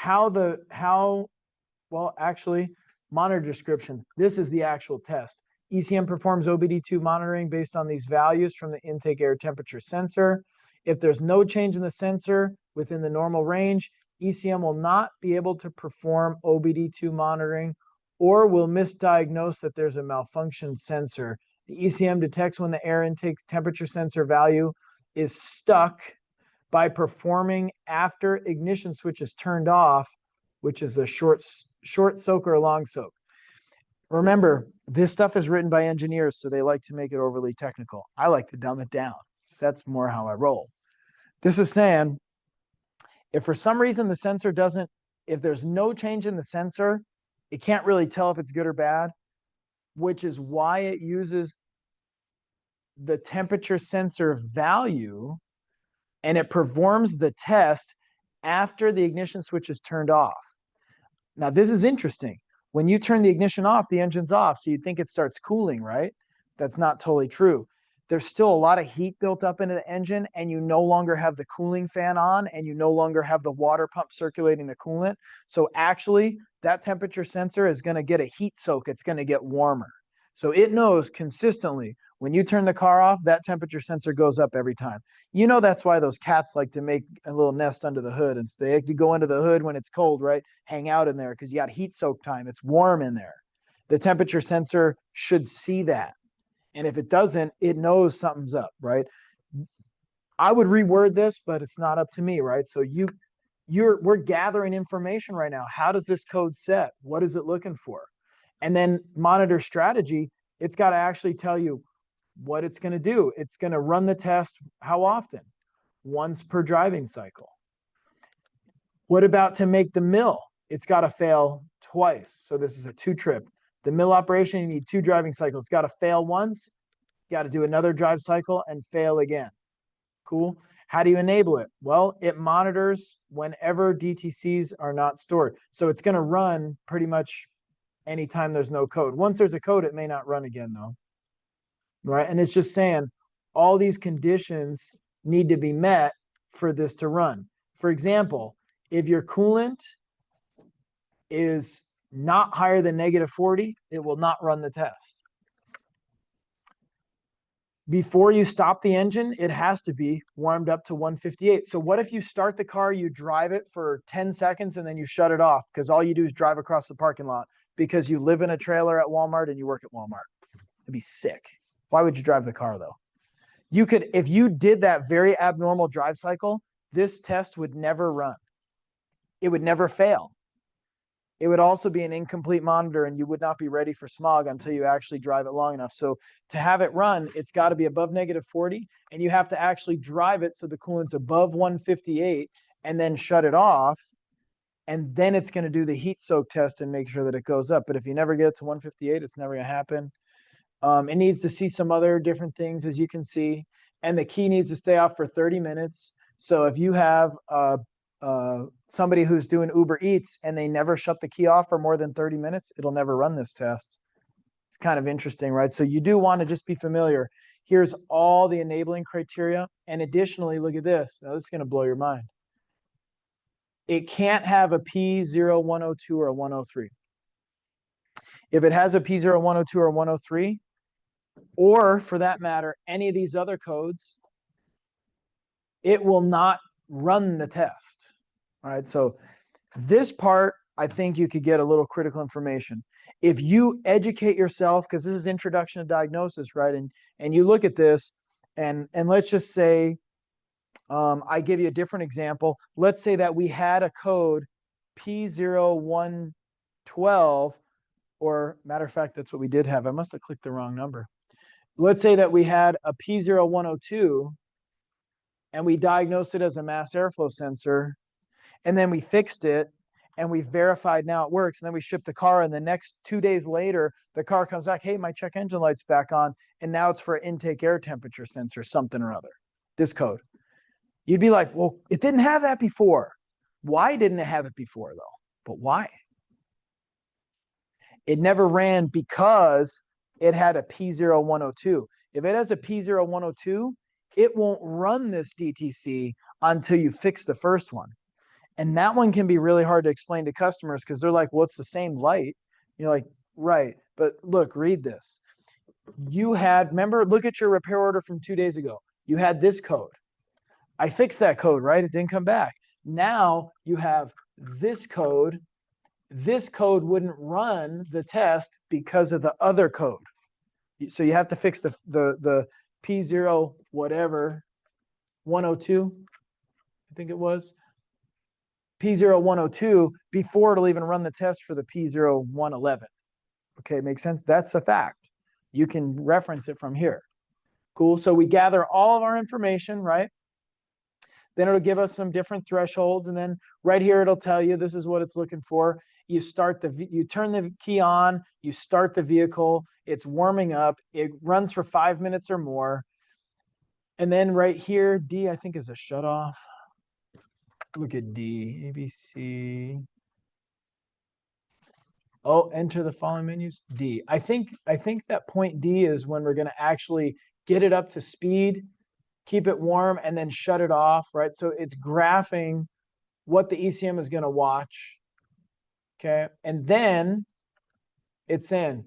well, actually, monitor description. This is the actual test. ECM performs OBD2 monitoring based on these values from the intake air temperature sensor. If there's no change in the sensor within the normal range, ECM will not be able to perform OBD2 monitoring or will misdiagnose that there's a malfunction sensor. The ECM detects when the air intake temperature sensor value is stuck by performing after ignition switch is turned off, which is a short soak or a long soak. Remember, this stuff is written by engineers, so they like to make it overly technical. I like to dumb it down. So that's more how I roll. This is saying, if for some reason the sensor doesn't, if there's no change in the sensor, it can't really tell if it's good or bad, which is why it uses the temperature sensor value and it performs the test after the ignition switch is turned off. Now, this is interesting. When you turn the ignition off, the engine's off, so you'd think it starts cooling, right? That's not totally true. There's still a lot of heat built up into the engine, and you no longer have the cooling fan on, and you no longer have the water pump circulating the coolant. So actually, that temperature sensor is going to get a heat soak. It's going to get warmer. So it knows consistently when you turn the car off, that temperature sensor goes up every time. You know, that's why those cats like to make a little nest under the hood, and they like to go into the hood when it's cold, right? Hang out in there because you got heat soak time. It's warm in there. The temperature sensor should see that. And if it doesn't, it knows something's up, right? I would reword this, but it's not up to me, right? So we're gathering information right now. How does this code set? What is it looking for? And then monitor strategy, it's got to actually tell you what it's going to do. It's going to run the test how often? Once per driving cycle. What about to make the mill? It's got to fail twice. So this is a 2-trip. The mill operation, you need 2 driving cycles. It's got to fail once, you got to do another drive cycle and fail again. Cool. How do you enable it? Well, it monitors whenever DTCs are not stored. So it's going to run pretty much anytime there's no code. Once there's a code, it may not run again though. Right? And it's just saying all these conditions need to be met for this to run. For example, if your coolant is not higher than -40, it will not run the test. before you stop the engine, it has to be warmed up to 158. So what if you start the car, you drive it for 10 seconds and then you shut it off because all you do is drive across the parking lot because you live in a trailer at Walmart and you work at Walmart? It'd be sick. Why would you drive the car though? You could, if you did that very abnormal drive cycle, this test would never run. It would never fail. It would also be an incomplete monitor and you would not be ready for smog until you actually drive it long enough. So to have it run, it's got to be above -40 and you have to actually drive it so the coolant's above 158 and then shut it off. And then it's going to do the heat soak test and make sure that it goes up. But if you never get it to 158, it's never going to happen. It needs to see some other different things, as you can see. And the key needs to stay off for 30 minutes. So if you have somebody who's doing Uber Eats and they never shut the key off for more than 30 minutes, it'll never run this test. It's kind of interesting, right? So you do want to just be familiar. Here's all the enabling criteria. And additionally, look at this. Now, this is going to blow your mind. It can't have a P0, 102, or a 103. If it has a P0, 102, or 103, or for that matter, any of these other codes, it will not run the test. All right, so this part, I think you could get a little critical information. If you educate yourself, because this is introduction to diagnosis, right? And you look at this, and let's just say, I give you a different example. Let's say that we had a code P0112, or matter of fact, that's what we did have. I must have clicked the wrong number. Let's say that we had a P0102 and we diagnosed it as a mass airflow sensor, and then we fixed it and we verified now it works, and then we shipped the car, and the next 2 days later, the car comes back, hey, my check engine light's back on, and now it's for intake air temperature sensor, something or other, this code. You'd be like, well, it didn't have that before. Why didn't it have it before, though? But why? It never ran because it had a P0102. If it has a P0102, it won't run this DTC until you fix the first one. And that one can be really hard to explain to customers because they're like, well, it's the same light. You're like, right. But look, read this. You had, remember, look at your repair order from 2 days ago. You had this code. I fixed that code, right? It didn't come back. Now you have this code. This code wouldn't run the test because of the other code. So you have to fix the P0 whatever 102, I think it was. P0 102 before it'll even run the test for the P0 111. Okay, makes sense? That's a fact. You can reference it from here. Cool. So we gather all of our information, right? Then it'll give us some different thresholds. And then right here, it'll tell you this is what it's looking for. You turn the key on, you start the vehicle, it's warming up, it runs for 5 minutes or more. And then right here, D, I think is a shut off. Look at D, ABC. Oh, enter the following menus, D. I think that point D is when we're going to actually get it up to speed, keep it warm, and then shut it off, right? So it's graphing what the ECM is going to watch, okay? And then it's in.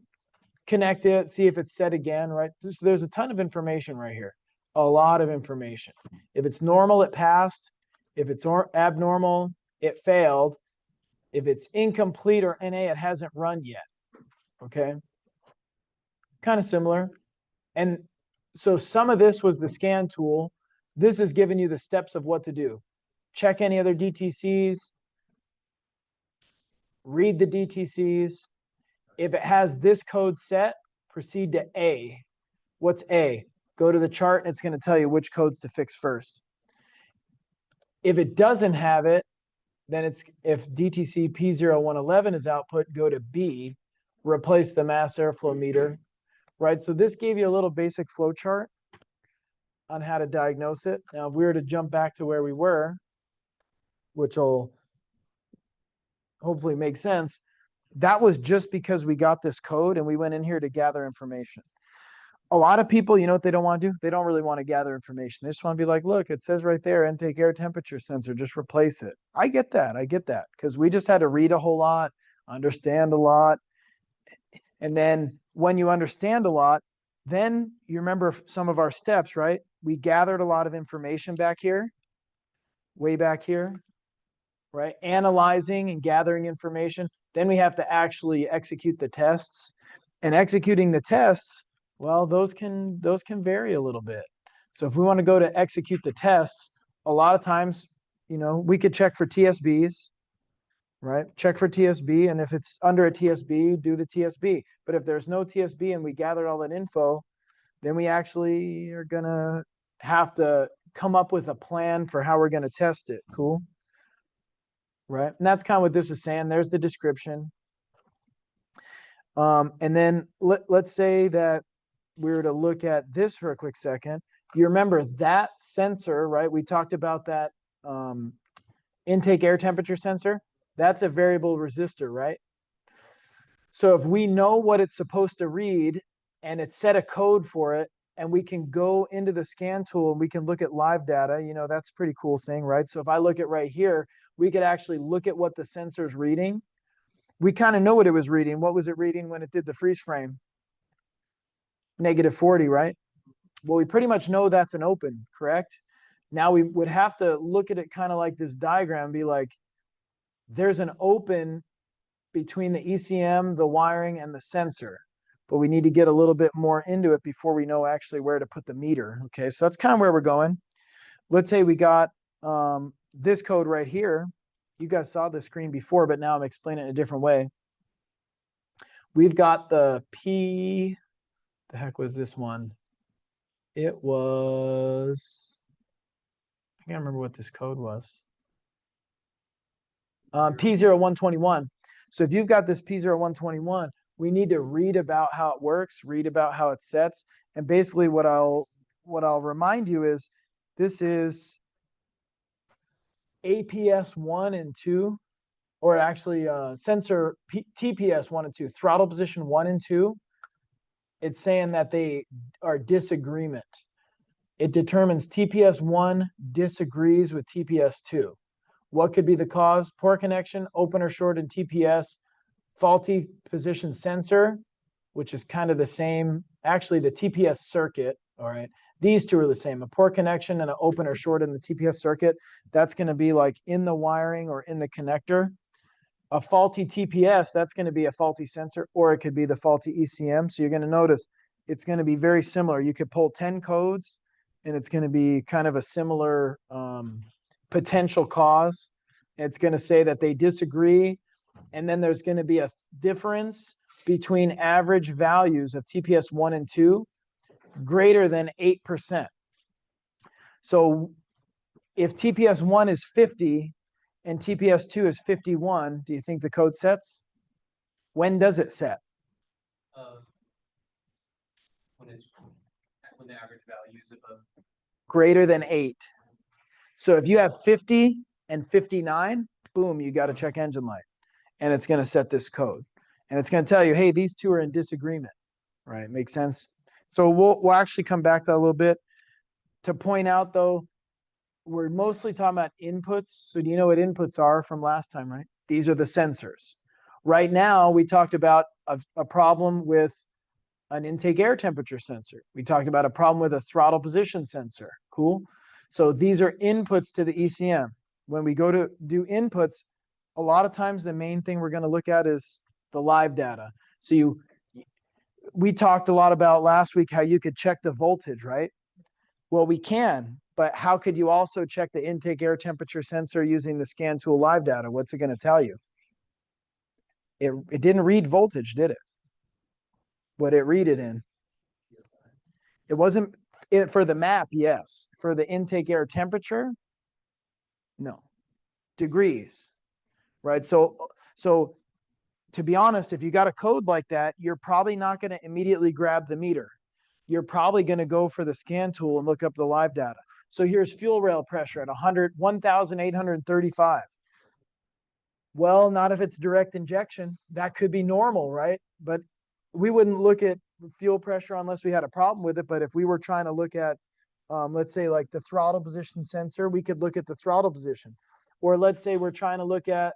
Connect it, see if it's set again, right? There's a ton of information right here, a lot of information. If it's normal, it passed. If it's abnormal, it failed. If it's incomplete or NA, it hasn't run yet, okay? Kind of similar. And so some of this was the scan tool. This is giving you the steps of what to do. Check any other DTCs. Read the DTCs. If it has this code set, proceed to A. What's A? Go to the chart and it's going to tell you which codes to fix first. If it doesn't have it, then it's, if DTC P0111 is output, go to B, replace the mass airflow meter, right? So this gave you a little basic flow chart on how to diagnose it. Now, if we were to jump back to where we were, which will hopefully make sense, that was just because we got this code and we went in here to gather information. A lot of people, you know what they don't want to do? They don't really want to gather information. They just want to be like, look, it says right there, intake air temperature sensor, just replace it. I get that. Because we just had to read a whole lot, understand a lot. And then when you understand a lot, Then you remember some of our steps, right? We gathered a lot of information back here, way back here, right? Analyzing and gathering information. Then we have to actually execute the tests. And executing the tests, well, those can vary a little bit. So if we want to go to execute the tests, a lot of times, you know, we could check for TSBs, right? Check for TSB, and if it's under a TSB, do the TSB. But if there's no TSB and we gathered all that info, then we actually are gonna have to come up with a plan for how we're gonna test it. Cool? Right? And that's kind of what this is saying. There's the description. And then let's say that we were to look at this for a quick second. You remember that sensor, right? We talked about that intake air temperature sensor. That's a variable resistor, right? So if we know what it's supposed to read and it's set a code for it, and we can go into the scan tool and we can look at live data, you know, that's a pretty cool thing, right? So if I look at right here, we could actually look at what the sensor's reading. We kind of know what it was reading. What was it reading when it did the freeze frame? -40, right? Well, we pretty much know that's an open, correct? Now we would have to look at it kind of like this diagram and be like, there's an open between the ECM, the wiring, and the sensor. But we need to get a little bit more into it before we know actually where to put the meter. Okay, so that's kind of where we're going. Let's say we got this code right here. You guys saw the screen before, but now I'm explaining it in a different way. We've got the the heck was this one? It was, I can't remember what this code was. P0121. So if you've got this P0121, we need to read about how it works, read about how it sets. And basically what I'll remind you is this is APS 1 and 2, or actually sensor TPS 1 and 2, throttle position 1 and 2. It's saying that they are disagreement. It determines TPS 1 disagrees with TPS 2. What could be the cause? Poor connection, open or short in TPS, faulty position sensor, which is kind of the same. Actually, the TPS circuit, all right, these two are the same. A poor connection and an open or short in the TPS circuit, that's going to be like in the wiring or in the connector. A faulty TPS, that's going to be a faulty sensor, or it could be the faulty ECM. So you're going to notice it's going to be very similar. You could pull 10 codes, and it's going to be kind of a similar potential cause. It's going to say that they disagree, and then there's going to be a difference between average values of TPS 1 and 2 greater than 8%. So if TPS 1 is 50 and TPS 2 is 51, do you think the code sets? When does it set? When the average value is above. Greater than 8. So if you have 50 and 59, boom, you got to check engine light. And it's going to set this code. And it's going to tell you, hey, these two are in disagreement. Right? Makes sense? So we'll actually come back to that a little bit. To point out, though, we're mostly talking about inputs. So do you know what inputs are from last time, right? These are the sensors. Right now, we talked about a problem with an intake air temperature sensor. We talked about a problem with a throttle position sensor. Cool? So these are inputs to the ECM. When we go to do inputs, a lot of times the main thing we're going to look at is the live data. So we talked a lot about last week how you could check the voltage, right? Well, we can, but how could you also check the intake air temperature sensor using the scan tool live data? What's it going to tell you? It didn't read voltage, did it? What did it read it in? It wasn't for the map, yes. For the intake air temperature, no. Degrees, right? So to be honest, if you got a code like that, you're probably not going to immediately grab the meter. You're probably going to go for the scan tool and look up the live data. So here's fuel rail pressure at 1,835. Well, not if it's direct injection. That could be normal, right? But we wouldn't look at fuel pressure unless we had a problem with it. But if we were trying to look at, let's say like the throttle position sensor, we could look at the throttle position. Or let's say we're trying to look at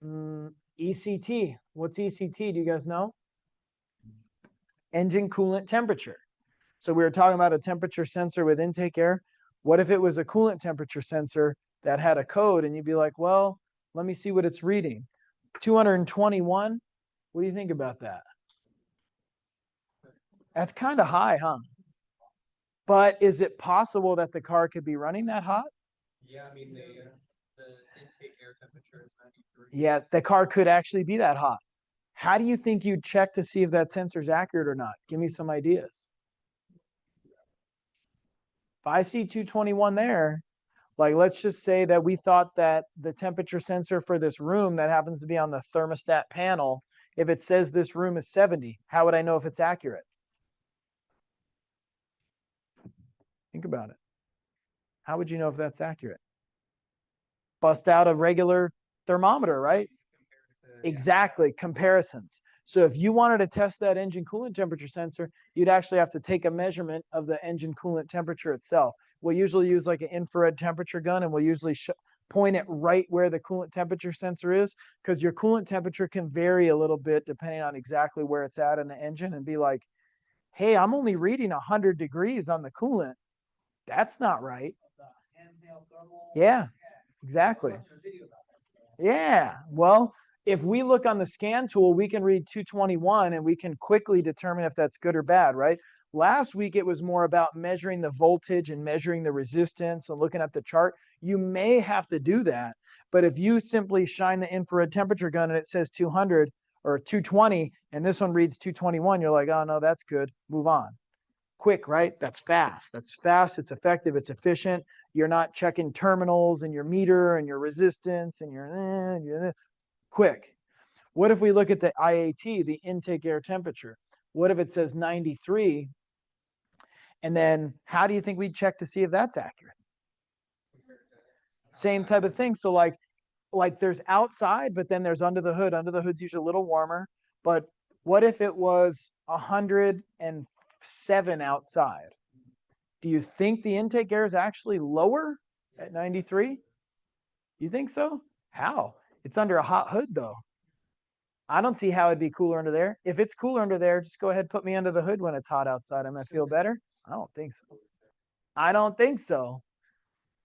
ECT. What's ECT? Do you guys know? Engine coolant temperature. So we were talking about a temperature sensor with intake air. What if it was a coolant temperature sensor that had a code and you'd be like, well, let me see what it's reading. 221. What do you think about that? That's kind of high, huh? But is it possible that the car could be running that hot? Yeah, I mean, the intake air temperature is 93. Yeah, the car could actually be that hot. How do you think you'd check to see if that sensor's accurate or not? Give me some ideas. If I see 221 there, like let's just say that we thought that the temperature sensor for this room that happens to be on the thermostat panel, if it says this room is 70, how would I know if it's accurate? Think about it. How would you know if that's accurate? Bust out a regular thermometer, right? Exactly, comparisons. So if you wanted to test that engine coolant temperature sensor, you'd actually have to take a measurement of the engine coolant temperature itself. We'll usually use like an infrared temperature gun, and we'll usually point it right where the coolant temperature sensor is, because your coolant temperature can vary a little bit depending on exactly where it's at in the engine, and be like, hey, I'm only reading 100 degrees on the coolant. That's not right. Yeah, exactly. Yeah, well, if we look on the scan tool, we can read 221 and we can quickly determine if that's good or bad, right? Last week, it was more about measuring the voltage and measuring the resistance and looking at the chart. You may have to do that, but if you simply shine the infrared temperature gun and it says 200 or 220, and this one reads 221, you're like, oh no, that's good, move on. Quick, right? That's fast. That's fast. It's effective. It's efficient. You're not checking terminals and your meter and your resistance and your quick. What if we look at the IAT, the intake air temperature? What if it says 93? And then how do you think we'd check to see if that's accurate? Same type of thing. So like there's outside, but then there's under the hood. Under the hood's usually a little warmer. But what if it was 107 outside? Do you think the intake air is actually lower at 93? You think so? How? It's under a hot hood though. I don't see how it'd be cooler under there. If it's cooler under there, just go ahead, put me under the hood when it's hot outside. I'm gonna feel better. I don't think so. I don't think so.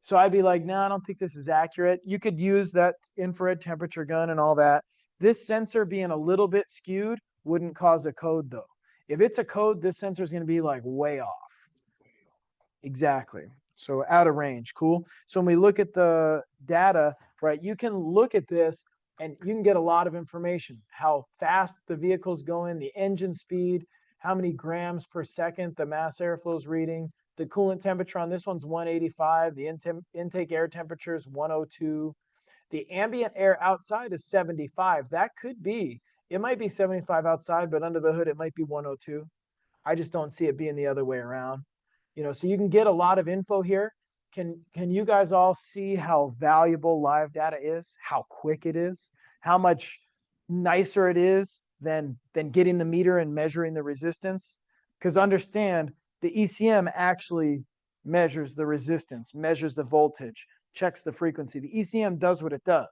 So I'd be like, no, I don't think this is accurate. You could use that infrared temperature gun and all that. This sensor being a little bit skewed wouldn't cause a code though. If it's a code, this sensor is going to be like way off. Exactly. So out of range. Cool. So when we look at the data, right, you can look at this and you can get a lot of information. How fast the vehicle's going, the engine speed, how many grams per second the mass airflow is reading. The coolant temperature on this one's 185. The intake air temperature is 102. The ambient air outside is 75. That could be, it might be 75 outside, but under the hood, it might be 102. I just don't see it being the other way around. You know, so you can get a lot of info here. Can you guys all see how valuable live data is? How quick it is? How much nicer it is than getting the meter and measuring the resistance? Because understand, the ECM actually measures the resistance, measures the voltage, checks the frequency. The ECM does what it does.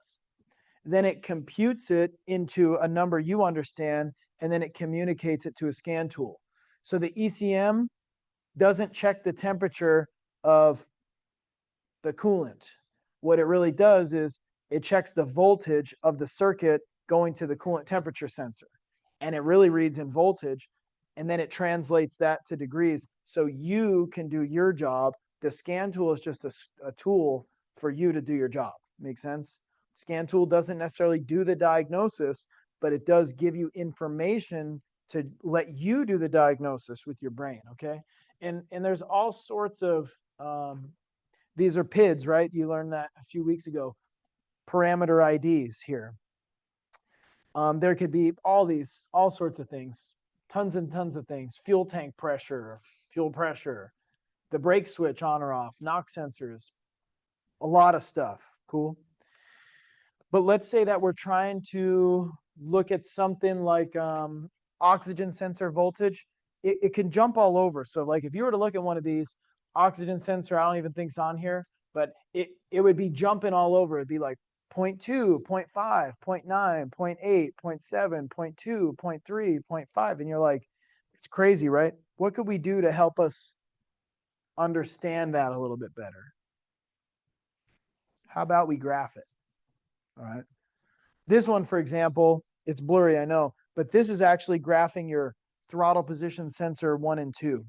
Then it computes it into a number you understand, and then it communicates it to a scan tool. So the ECM doesn't check the temperature of the coolant. What it really does is it checks the voltage of the circuit going to the coolant temperature sensor. And it really reads in voltage, and then it translates that to degrees so you can do your job. The scan tool is just a tool for you to do your job. Make sense? Scan tool doesn't necessarily do the diagnosis, but it does give you information to let you do the diagnosis with your brain, okay? And there's all sorts of, these are PIDs, right? You learned that a few weeks ago. Parameter IDs here. There could be all sorts of things, tons and tons of things. Fuel tank pressure, fuel pressure, the brake switch on or off, knock sensors, a lot of stuff, cool? But let's say that we're trying to look at something like oxygen sensor voltage. It can jump all over. So like if you were to look at one of these, oxygen sensor, I don't even think it's on here, but it would be jumping all over. It'd be like 0.2, 0.5, 0.9, 0.8, 0.7, 0.2, 0.3, 0.5. And you're like, it's crazy, right? What could we do to help us understand that a little bit better? How about we graph it? All right. This one, for example, it's blurry, I know, but this is actually graphing your throttle position sensor 1 and 2.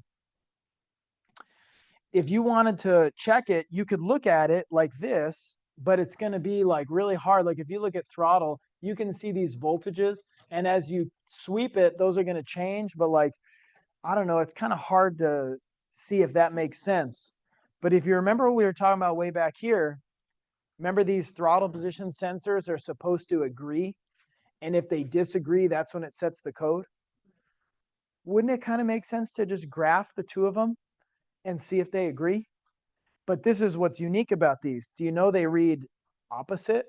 If you wanted to check it, you could look at it like this, but it's going to be like really hard. Like if you look at throttle, you can see these voltages, and as you sweep it, those are going to change, but like, I don't know, it's kind of hard to see if that makes sense. But if you remember what we were talking about way back here, remember these throttle position sensors are supposed to agree, and if they disagree, that's when it sets the code. Wouldn't it kind of make sense to just graph the two of them and see if they agree? But this is what's unique about these. Do you know they read opposite?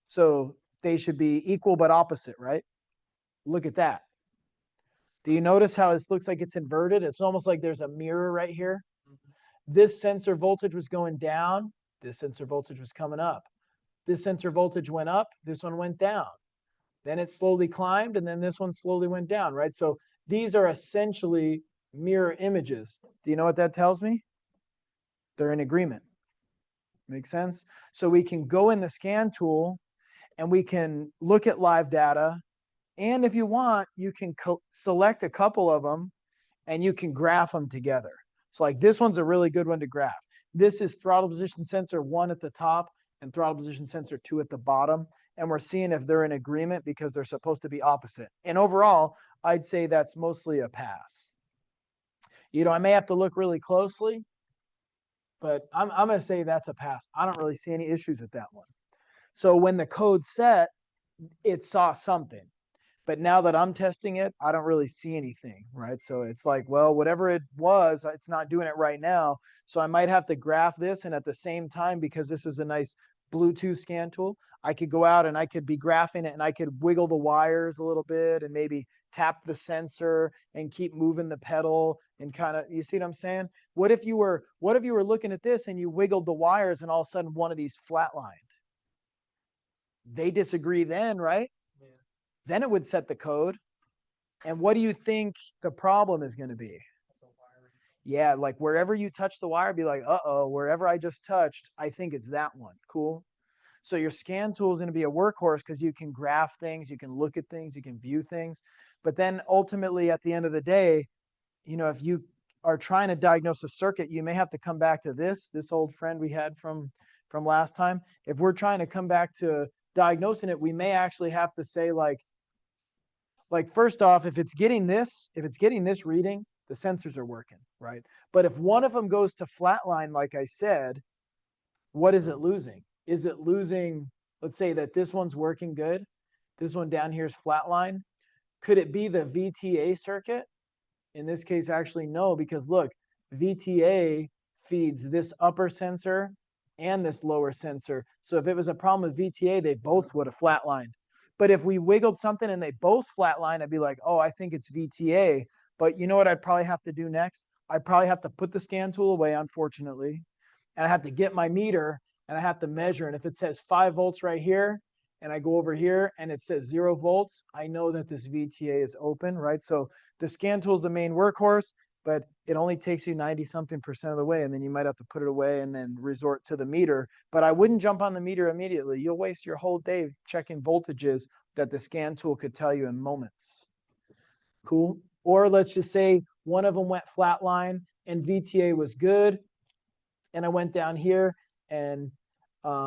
So they should be equal but opposite, right? Look at that. Do you notice how this looks like it's inverted? It's almost like there's a mirror right here. This sensor voltage was going down. This sensor voltage was coming up. This sensor voltage went up. This one went down. Then it slowly climbed, and then this one slowly went down, right? So these are essentially mirror images. Do you know what that tells me? They're in agreement. Make sense? So we can go in the scan tool and we can look at live data. And if you want, you can select a couple of them and you can graph them together. So like this one's a really good one to graph. This is throttle position sensor 1 at the top and throttle position sensor 2 at the bottom. And we're seeing if they're in agreement because they're supposed to be opposite. And overall, I'd say that's mostly a pass. You know, I may have to look really closely, but I'm going to say that's a pass. I don't really see any issues with that one. So when the code set, it saw something. But now that I'm testing it, I don't really see anything, right? So it's like, well, whatever it was, it's not doing it right now. So I might have to graph this. And at the same time, because this is a nice Bluetooth scan tool, I could go out and I could be graphing it and I could wiggle the wires a little bit and maybe tap the sensor and keep moving the pedal and kind of, you see what I'm saying? What if you were looking at this and you wiggled the wires and all of a sudden one of these flatlined? They disagree then, right? Yeah. Then it would set the code. And what do you think the problem is going to be? Yeah, like wherever you touch the wire, be like, uh-oh, wherever I just touched, I think it's that one. Cool. So your scan tool is going to be a workhorse because you can graph things, you can look at things, you can view things. But then ultimately at the end of the day, you know, if you are trying to diagnose a circuit, you may have to come back to this old friend we had from last time. If we're trying to come back to diagnosing it, we may actually have to say like first off, if it's getting this reading, the sensors are working, right? But if one of them goes to flatline, like I said, what is it losing? Is it losing, let's say that this one's working good, this one down here is flatline. Could it be the VTA circuit? In this case, actually, no, because look, VTA feeds this upper sensor and this lower sensor. So if it was a problem with VTA, they both would have flatlined. But if we wiggled something and they both flatline, I'd be like, oh, I think it's VTA. But you know what I'd probably have to do next? I'd probably have to put the scan tool away, unfortunately. And I have to get my meter and I have to measure. And if it says 5 volts right here, and I go over here and it says 0 volts, I know that this VTA is open, right? So the scan tool is the main workhorse, but it only takes you 90-something% of the way. And then you might have to put it away and then resort to the meter. But I wouldn't jump on the meter immediately. You'll waste your whole day checking voltages that the scan tool could tell you in moments. Cool. Or let's just say one of them went flatline and VTA was good. And I went down here and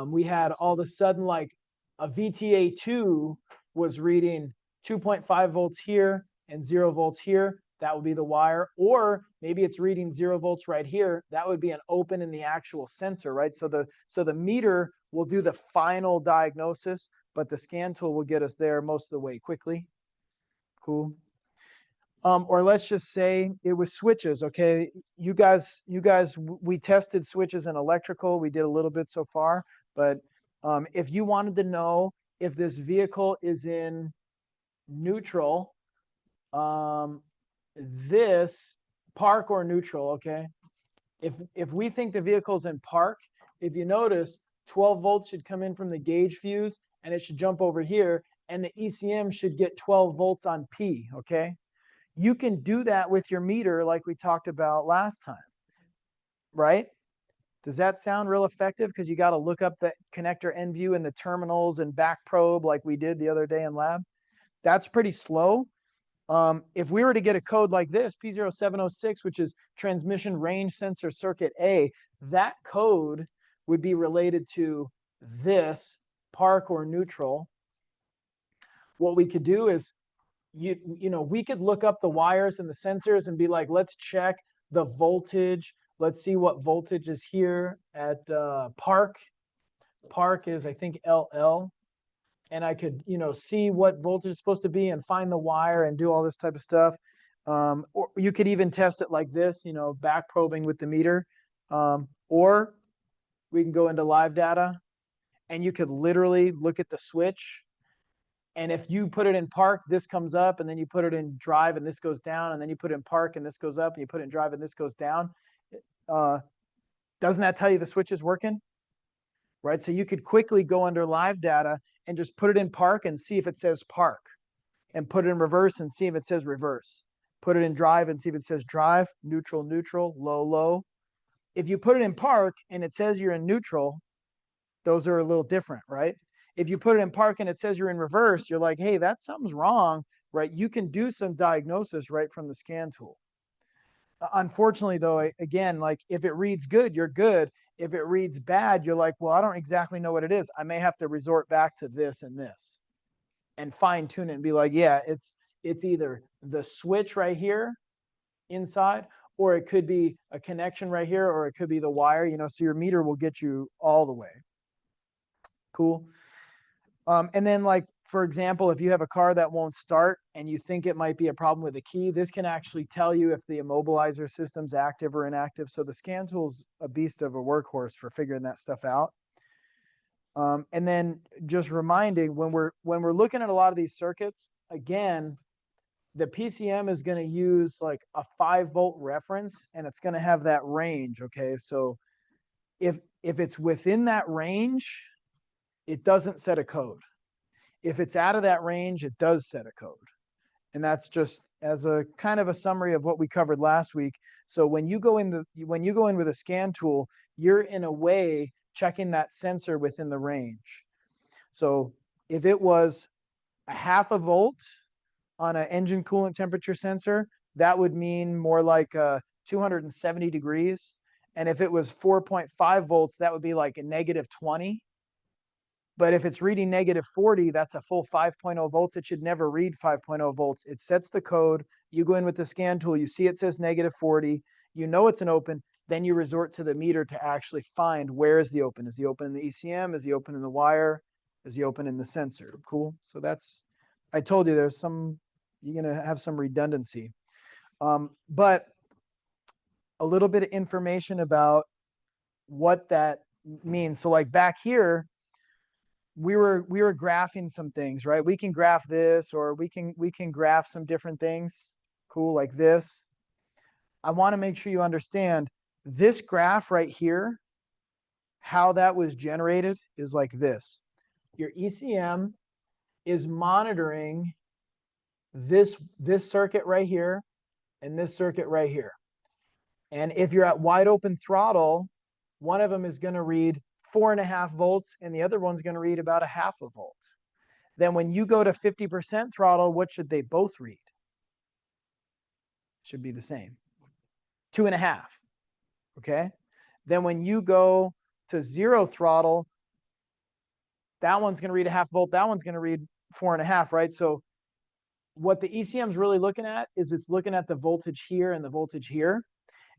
we had all of a sudden like a VTA2 was reading 2.5 volts here and 0 volts here. That would be the wire. Or maybe it's reading 0 volts right here. That would be an open in the actual sensor, right? So the meter will do the final diagnosis, but the scan tool will get us there most of the way quickly. Cool. Or let's just say it was switches. Okay, you guys, we tested switches in electrical. We did a little bit so far, but if you wanted to know if this vehicle is in neutral, this park or neutral, okay? If we think the vehicle's in park, if you notice, 12 volts should come in from the gauge fuse and it should jump over here, and the ECM should get 12 volts on P, okay? You can do that with your meter like we talked about last time, right? Does that sound real effective? Because you got to look up the connector end view and the terminals and back probe like we did the other day in lab. That's pretty slow. If we were to get a code like this, P0706, which is transmission range sensor circuit A, that code would be related to this park or neutral. What we could do is, we could look up the wires and the sensors and be like, let's check the voltage. Let's see what voltage is here at park. Park is, I think, LL. And I could, see what voltage is supposed to be and find the wire and do all this type of stuff. Or you could even test it like this, back probing with the meter. Or we can go into live data and you could literally look at the switch. And if you put it in park, this comes up, and then you put it in drive and this goes down, and then you put it in park and this goes up, and you put it in drive and this goes down. Doesn't that tell you the switch is working? Right? So you could quickly go under live data and just put it in park and see if it says park, and put it in reverse and see if it says reverse. Put it in drive and see if it says drive, neutral, neutral, low, low. If you put it in park and it says you're in neutral, those are a little different, right? If you put it in park and it says you're in reverse, you're like, hey, something's wrong, right? You can do some diagnosis right from the scan tool. Unfortunately, though, again, like if it reads good, you're good. If it reads bad, you're like, well, I don't exactly know what it is. I may have to resort back to this and this and fine tune it and be like, yeah, it's either the switch right here inside, or it could be a connection right here, or it could be the wire, so your meter will get you all the way. Cool. And then, like, for example, if you have a car that won't start and you think it might be a problem with the key, this can actually tell you if the immobilizer system's active or inactive. So the scan tool's a beast of a workhorse for figuring that stuff out. And then just reminding, when we're looking at a lot of these circuits, again, the PCM is going to use like a 5-volt reference, and it's going to have that range. Okay, so if it's within that range, it doesn't set a code. If it's out of that range, it does set a code. And that's just as a kind of a summary of what we covered last week. So when you go in with a scan tool, you're in a way checking that sensor within the range. So if it was a 0.5 volt on an engine coolant temperature sensor, that would mean more like 270 degrees. And if it was 4.5 volts, that would be like a -20. But if it's reading -40, that's a full 5.0 volts. It should never read 5.0 volts. It sets the code. You go in with the scan tool. You see it says -40. You know it's an open. Then you resort to the meter to actually find where is the open. Is the open in the ECM? Is the open in the wire? Is the open in the sensor? Cool. So that's, I told you there's you're going to have some redundancy. But a little bit of information about what that means. So like back here, we were graphing some things, right? We can graph this, or we can graph some different things. Cool, like this. I want to make sure you understand this graph right here, how that was generated is like this. Your ECM is monitoring this circuit right here and this circuit right here. And if you're at wide open throttle, one of them is going to read 4.5 volts, and the other one's going to read about 0.5 volt. Then when you go to 50% throttle, what should they both read? Should be the same. 2.5. Okay. Then when you go to 0 throttle, that one's going to read 0.5 volt. That one's going to read 4.5, right? So what the ECM is really looking at is it's looking at the voltage here and the voltage here,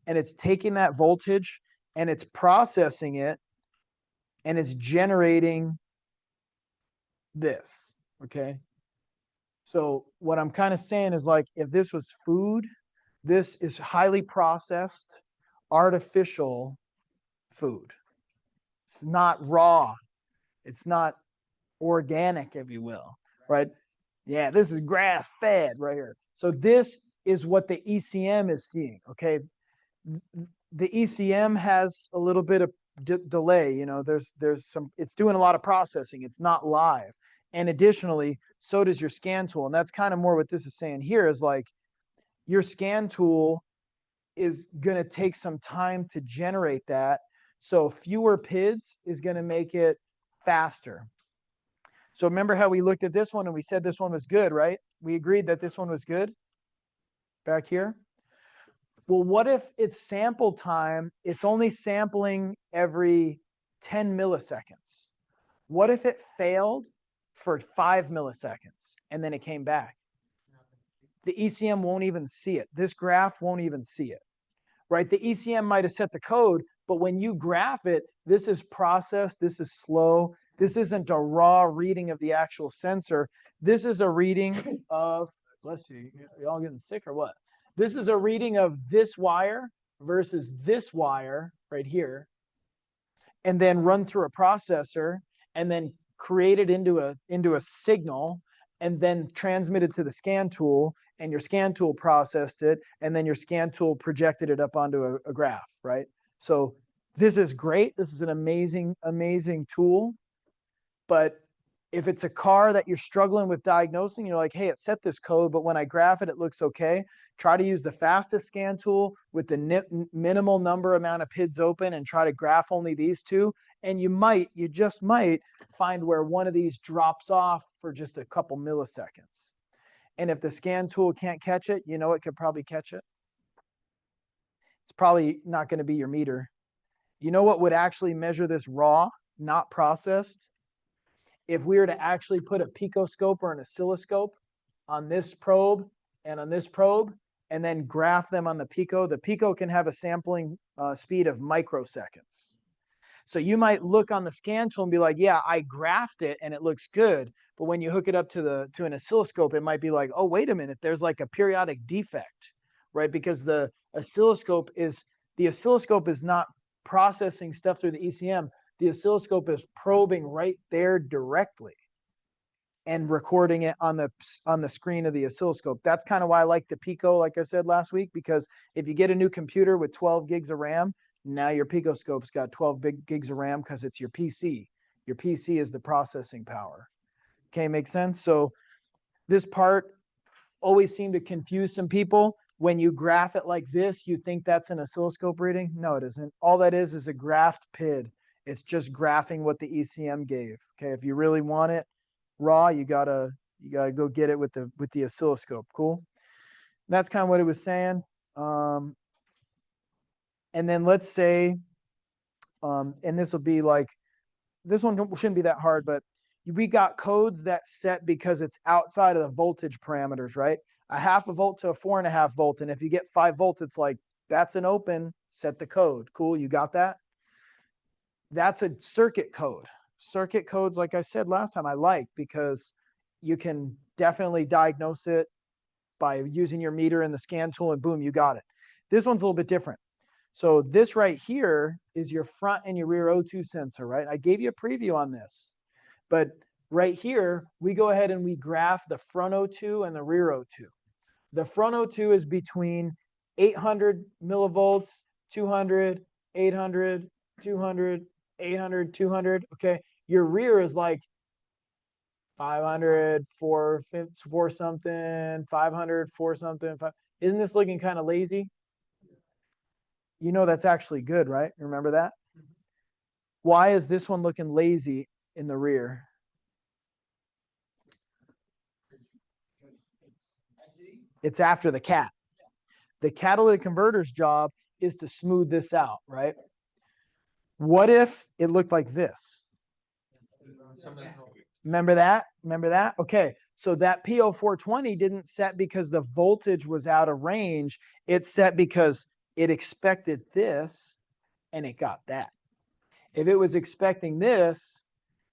and it's taking that voltage and it's processing it, and it's generating this, okay? So what I'm kind of saying is, like, if this was food, this is highly processed, artificial food. It's not raw. It's not organic, if you will, right? Yeah, this is grass-fed right here. So this is what the ECM is seeing, okay? The ECM has a little bit of delay, there's some, it's doing a lot of processing. It's not live. And additionally, so does your scan tool. And that's kind of more what this is saying here is like, your scan tool is going to take some time to generate that. So fewer PIDs is going to make it faster. So remember how we looked at this one and we said this one was good, right? We agreed that this one was good back here. Well, what if its sample time, it's only sampling every 10 milliseconds? What if it failed for 5 milliseconds and then it came back? The ECM won't even see it. This graph won't even see it, right? The ECM might have set the code, but when you graph it, this is processed, this is slow. This isn't a raw reading of the actual sensor. This is a reading of, bless you, y'all getting sick or what? This is a reading of this wire versus this wire right here, and then run through a processor and then create it into a signal and then transmit it to the scan tool, and your scan tool processed it, and then your scan tool projected it up onto a graph, right? So this is great. This is an amazing, amazing tool. But if it's a car that you're struggling with diagnosing, you're like, hey, it set this code, but when I graph it, it looks okay. Try to use the fastest scan tool with the minimal number amount of PIDs open and try to graph only these two. And you just might find where one of these drops off for just a couple milliseconds. And if the scan tool can't catch it, you know it could probably catch it. It's probably not going to be your meter. You know what would actually measure this raw, not processed? If we were to actually put a picoscope or an oscilloscope on this probe and on this probe, and then graph them on the pico can have a sampling speed of microseconds. So you might look on the scan tool and be like, yeah, I graphed it and it looks good. But when you hook it up to an oscilloscope, it might be like, oh, wait a minute, there's like a periodic defect, right? Because the oscilloscope is not processing stuff through the ECM. The oscilloscope is probing right there directly and recording it on the screen of the oscilloscope. That's kind of why I like the Pico, like I said last week, because if you get a new computer with 12 gigs of RAM, now your Picoscope's got 12 big gigs of RAM because it's your PC. Your PC is the processing power. Okay, makes sense? So this part always seemed to confuse some people. When you graph it like this, you think that's an oscilloscope reading. No, it isn't. All that is a graphed PID. It's just graphing what the ECM gave. Okay, if you really want it raw, you gotta go get it with the oscilloscope. Cool. That's kind of what it was saying. And then let's say, and this will be like, this one shouldn't be that hard, but we got codes that set because it's outside of the voltage parameters, right? A 0.5 volt to a 4.5 volt. And if you get 5 volts, it's like, that's an open, set the code. Cool, you got that? That's a circuit code. Circuit codes, like I said last time, I like because you can definitely diagnose it by using your meter and the scan tool, and boom, you got it. This one's a little bit different. So this right here is your front and your rear O2 sensor, right? I gave you a preview on this. But right here, we go ahead and we graph the front O2 and the rear O2. The front O2 is between 800 millivolts, 200, 800, 200, 800, 200. Okay. Your rear is like 500, 4 something, 500, 4 something. Isn't this looking kind of lazy? You know that's actually good, right? Remember that? Why is this one looking lazy in the rear? It's after the cat. The catalytic converter's job is to smooth this out, right? What if it looked like this? Remember that? Remember that? Okay. So that PO420 didn't set because the voltage was out of range. It set because it expected this and it got that. If it was expecting this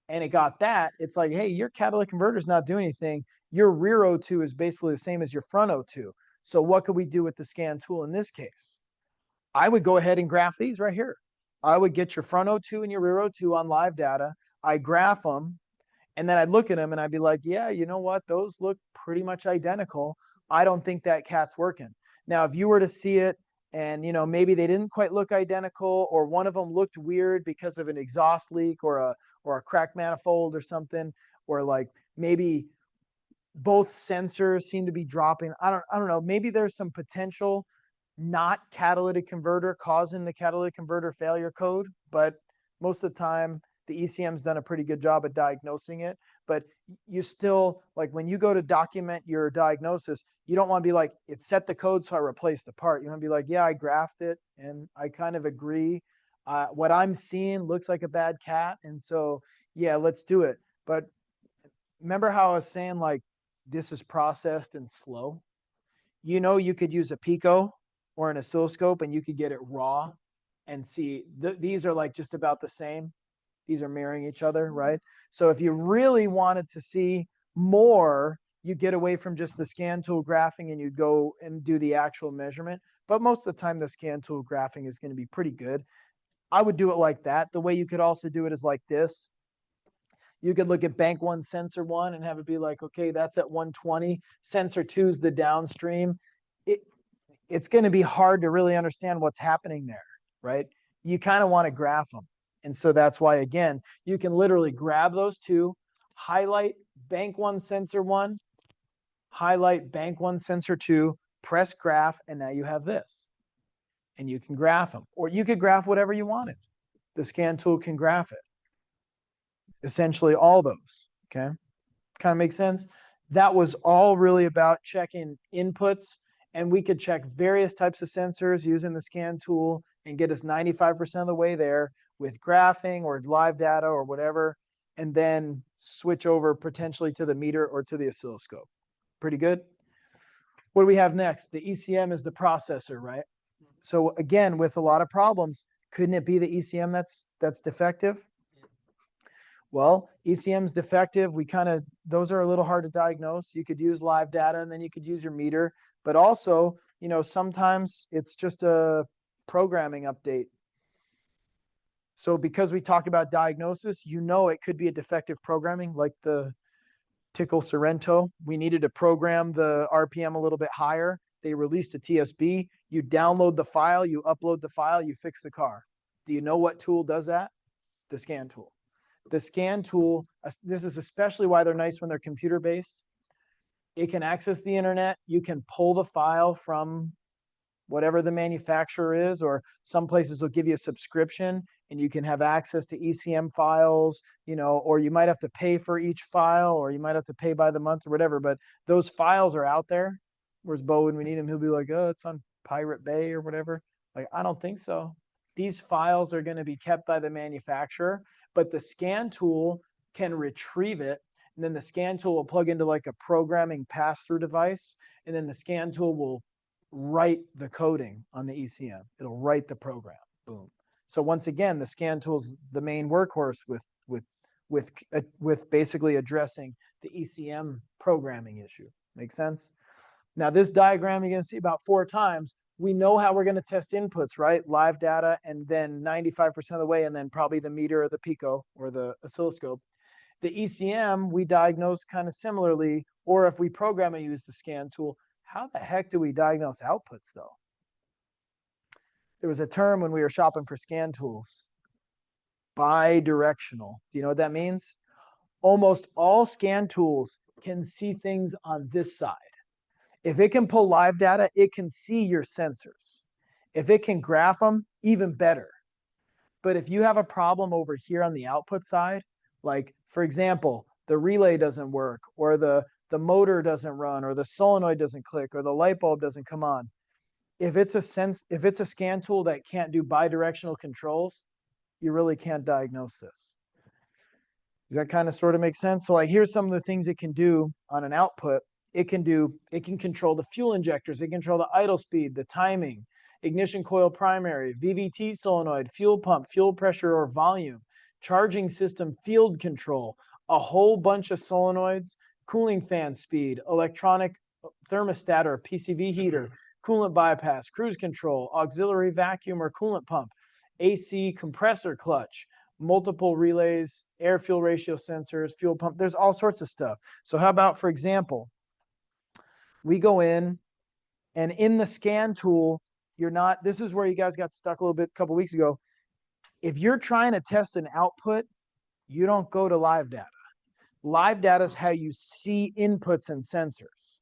and it got that, it's like, hey, your catalytic converter is not doing anything. Your rear O2 is basically the same as your front O2. So what could we do with the scan tool in this case? I would go ahead and graph these right here. I would get your front O2 and your rear O2 on live data. I graph them, and then I'd look at them and I'd be like, yeah, you know what? Those look pretty much identical. I don't think that cat's working. Now, if you were to see it and, you know, maybe they didn't quite look identical, or one of them looked weird because of an exhaust leak or a cracked manifold or something, or like maybe both sensors seem to be dropping. I don't know. Maybe there's some potential not catalytic converter causing the catalytic converter failure code, but most of the time the ECM's done a pretty good job at diagnosing it. But you still, like when you go to document your diagnosis, you don't want to be like, it set the code, so I replaced the part. You want to be like, yeah, I graphed it and I kind of agree. What I'm seeing looks like a bad cat. And so, yeah, let's do it. But remember how I was saying, like, this is processed and slow? You know, you could use a Pico or an oscilloscope and you could get it raw and see these are like just about the same. These are mirroring each other, right? So if you really wanted to see more, you get away from just the scan tool graphing and you go and do the actual measurement. But most of the time, the scan tool graphing is going to be pretty good. I would do it like that. The way you could also do it is like this. You could look at bank one, sensor one, and have it be like, okay, that's at 120. Sensor two is the downstream. It's going to be hard to really understand what's happening there, right? You kind of want to graph them. And so that's why, again, you can literally grab those two, highlight bank one, sensor one, highlight bank one, sensor two, press graph, and now you have this. And you can graph them. Or you could graph whatever you wanted. The scan tool can graph it. Essentially all those, okay? Kind of makes sense? That was all really about checking inputs, and we could check various types of sensors using the scan tool and get us 95% of the way there with graphing or live data or whatever, and then switch over potentially to the meter or to the oscilloscope. Pretty good? What do we have next? The ECM is the processor, right? So again, with a lot of problems, couldn't it be the ECM that's defective? Well, ECM's defective. Those are a little hard to diagnose. You could use live data and then you could use your meter, but also, sometimes it's just a programming update. So because we talked about diagnosis, it could be a defective programming like the Tickle Sorrento. We needed to program the RPM a little bit higher. They released a TSB. You download the file, you upload the file, you fix the car. Do you know what tool does that? The scan tool. The scan tool, this is especially why they're nice when they're computer-based. It can access the internet. You can pull the file from whatever the manufacturer is, or some places will give you a subscription and you can have access to ECM files, or you might have to pay for each file, or you might have to pay by the month or whatever, but those files are out there. Whereas Bo, when we need him, he'll be like, oh, it's on Pirate Bay or whatever. Like, I don't think so. These files are going to be kept by the manufacturer, but the scan tool can retrieve it. And then the scan tool will plug into like a programming pass-through device. And then the scan tool will write the coding on the ECM. It'll write the program. Boom. So once again, the scan tool is the main workhorse with basically addressing the ECM programming issue. Make sense? Now this diagram you're going to see about 4 times. We know how we're going to test inputs, right? Live data, and then 95% of the way, and then probably the meter or the Pico or the oscilloscope. The ECM, we diagnose kind of similarly, or if we program and use the scan tool. How the heck do we diagnose outputs, though? There was a term when we were shopping for scan tools, bidirectional. Do you know what that means? Almost all scan tools can see things on this side. If it can pull live data, it can see your sensors. If it can graph them, even better. But if you have a problem over here on the output side, like, for example, the relay doesn't work, or the motor doesn't run, or the solenoid doesn't click, or the light bulb doesn't come on. If it's a scan tool that can't do bidirectional controls, you really can't diagnose this. Does that kind of sort of make sense? So like, here's some of the things it can do on an output. It can control the fuel injectors. It can control the idle speed, the timing, ignition coil primary, VVT solenoid, fuel pump, fuel pressure or volume, charging system, field control, a whole bunch of solenoids, cooling fan speed, electronic thermostat or PCV heater, coolant bypass, cruise control, auxiliary vacuum or coolant pump, AC compressor clutch, multiple relays, air fuel ratio sensors, fuel pump. There's all sorts of stuff. So how about, for example, we go in and in the scan tool, this is where you guys got stuck a little bit a couple weeks ago. If you're trying to test an output, you don't go to live data. Live data is how you see inputs and sensors.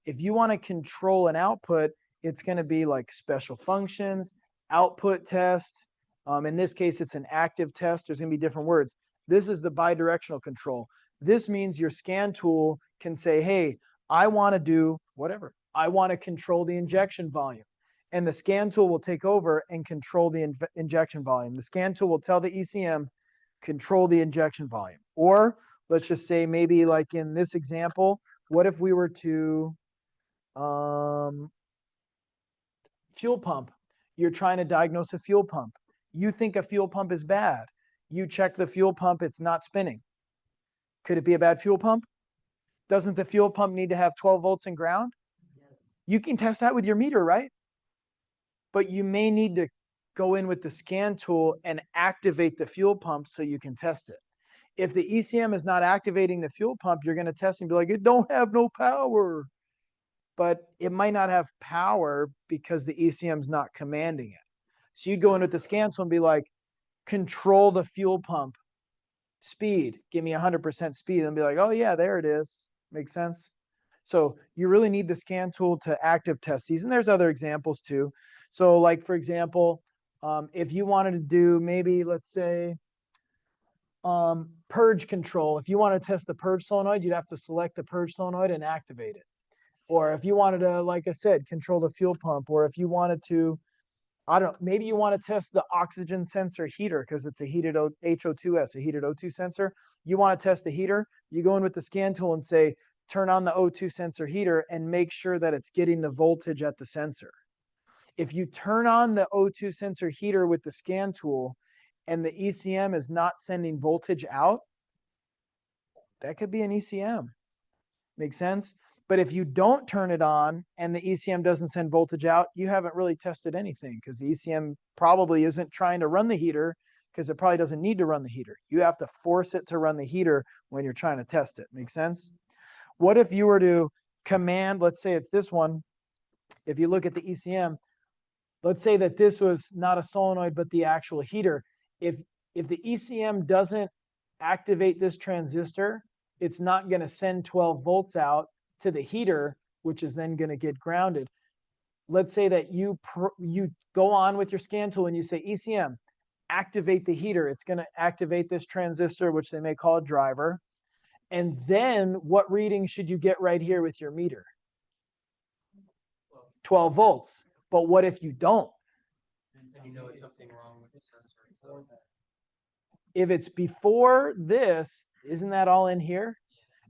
If you want to control an output, it's going to be like special functions, output test. In this case, it's an active test. There's going to be different words. This is the bidirectional control. This means your scan tool can say, hey, I want to do whatever. I want to control the injection volume. And the scan tool will take over and control the injection volume. The scan tool will tell the ECM, control the injection volume. Or let's just say maybe like in this example, what if we were to fuel pump? You're trying to diagnose a fuel pump. You think a fuel pump is bad. You check the fuel pump, it's not spinning. Could it be a bad fuel pump? Doesn't the fuel pump need to have 12 volts in ground? You can test that with your meter, right? But you may need to go in with the scan tool and activate the fuel pump so you can test it. If the ECM is not activating the fuel pump, you're going to test and be like, it don't have no power. But it might not have power because the ECM is not commanding it. So you'd go in with the scan tool and be like, control the fuel pump speed. Give me 100% speed. And be like, oh yeah, there it is. Makes sense? So you really need the scan tool to active test these. And there's other examples too. So like, for example, if you wanted to do maybe, let's say, purge control. If you want to test the purge solenoid, you'd have to select the purge solenoid and activate it. Or if you wanted to, like I said, control the fuel pump, or if you wanted to, I don't know, maybe you want to test the oxygen sensor heater because it's a heated HO2S, a heated O2 sensor. You want to test the heater, you go in with the scan tool and say, turn on the O2 sensor heater and make sure that it's getting the voltage at the sensor. If you turn on the O2 sensor heater with the scan tool and the ECM is not sending voltage out, that could be an ECM. Make sense? But if you don't turn it on and the ECM doesn't send voltage out, you haven't really tested anything because the ECM probably isn't trying to run the heater because it probably doesn't need to run the heater. You have to force it to run the heater when you're trying to test it. Make sense? What if you were to command, let's say it's this one. If you look at the ECM, let's say that this was not a solenoid, but the actual heater. If the ECM doesn't activate this transistor, it's not going to send 12 volts out to the heater, which is then going to get grounded. Let's say that you go on with your scan tool and you say, ECM, activate the heater. It's going to activate this transistor, which they may call a driver. And then what reading should you get right here with your meter? 12 volts. But what if you don't? And you know it's something wrong with the sensor. So If it's before this, isn't that all in here?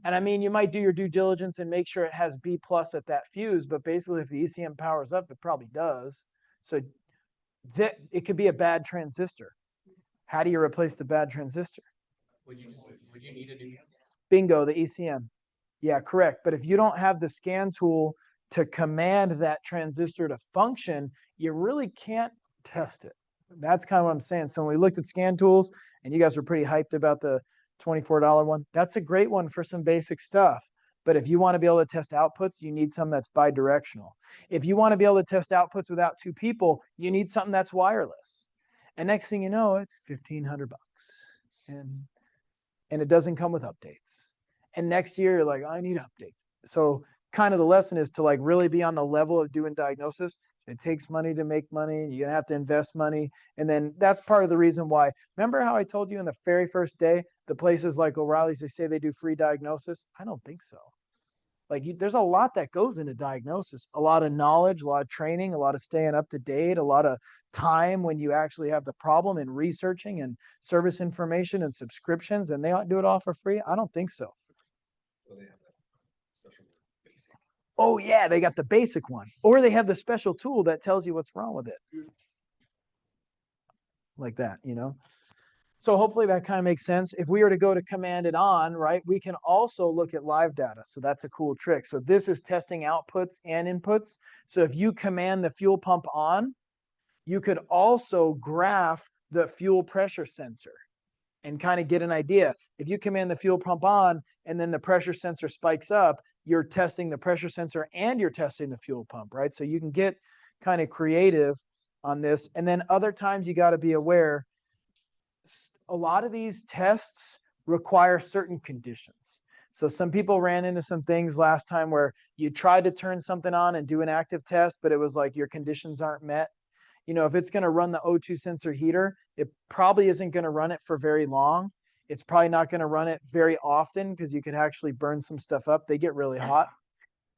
And I mean, you might do your due diligence and make sure it has B+ at that fuse, but basically if the ECM powers up, it probably does. So that it could be a bad transistor. How do you replace the bad transistor? would you need a new? Bingo, the ECM. Yeah, correct. But if you don't have the scan tool to command that transistor to function, you really can't test it. That's kind of what I'm saying. So when we looked at scan tools, and you guys were pretty hyped about the $24 one, that's a great one for some basic stuff. But if you want to be able to test outputs, you need something that's bidirectional. If you want to be able to test outputs without two people, you need something that's wireless. And next thing you know, it's $1,500. And it doesn't come with updates. And next year, you're like, I need updates. So kind of the lesson is to like really be on the level of doing diagnosis. It takes money to make money. You're gonna have to invest money. And then that's part of the reason why. Remember how I told you in the very first day, the places like O'Reilly's, they say they do free diagnosis? I don't think so. Like there's a lot that goes into diagnosis, a lot of knowledge, a lot of training, a lot of staying up to date, a lot of time when you actually have the problem and researching and service information and subscriptions, and they ought to do it all for free. I don't think so. Oh yeah, they got the basic one, or they have the special tool that tells you what's wrong with it. Like that, you know? So hopefully that kind of makes sense. If we were to go to command it on, right, we can also look at live data. So that's a cool trick. So this is testing outputs and inputs. So if you command the fuel pump on, you could also graph the fuel pressure sensor and kind of get an idea. If you command the fuel pump on and then the pressure sensor spikes up, you're testing the pressure sensor and you're testing the fuel pump, right? So you can get kind of creative on this. And then other times you got to be aware, a lot of these tests require certain conditions. So some people ran into some things last time where you tried to turn something on and do an active test, but it was like your conditions aren't met. You know, if it's going to run the O2 sensor heater, it probably isn't going to run it for very long. It's probably not going to run it very often because you could actually burn some stuff up. They get really hot.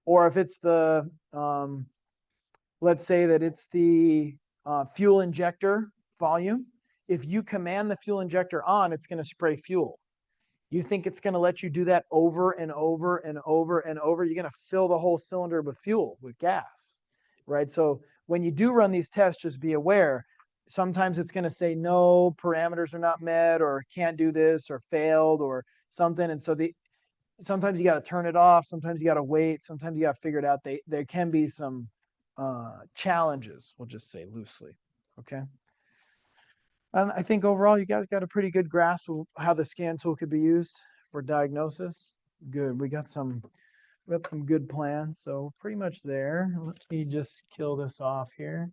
Or if it's the, let's say that it's the fuel injector volume. If you command the fuel injector on, it's going to spray fuel. You think it's going to let you do that over and over and over and over. You're going to fill the whole cylinder with fuel, with gas, right? So when you do run these tests, just be aware. Sometimes it's going to say no, parameters are not met, or can't do this, or failed, or something. And so sometimes you got to turn it off. Sometimes you got to wait. Sometimes you got to figure it out. There can be some challenges, we'll just say loosely. Okay. And I think overall, you guys got a pretty good grasp of how the scan tool could be used for diagnosis. Good. We got some good plans. So pretty much there. Let me just kill this off here.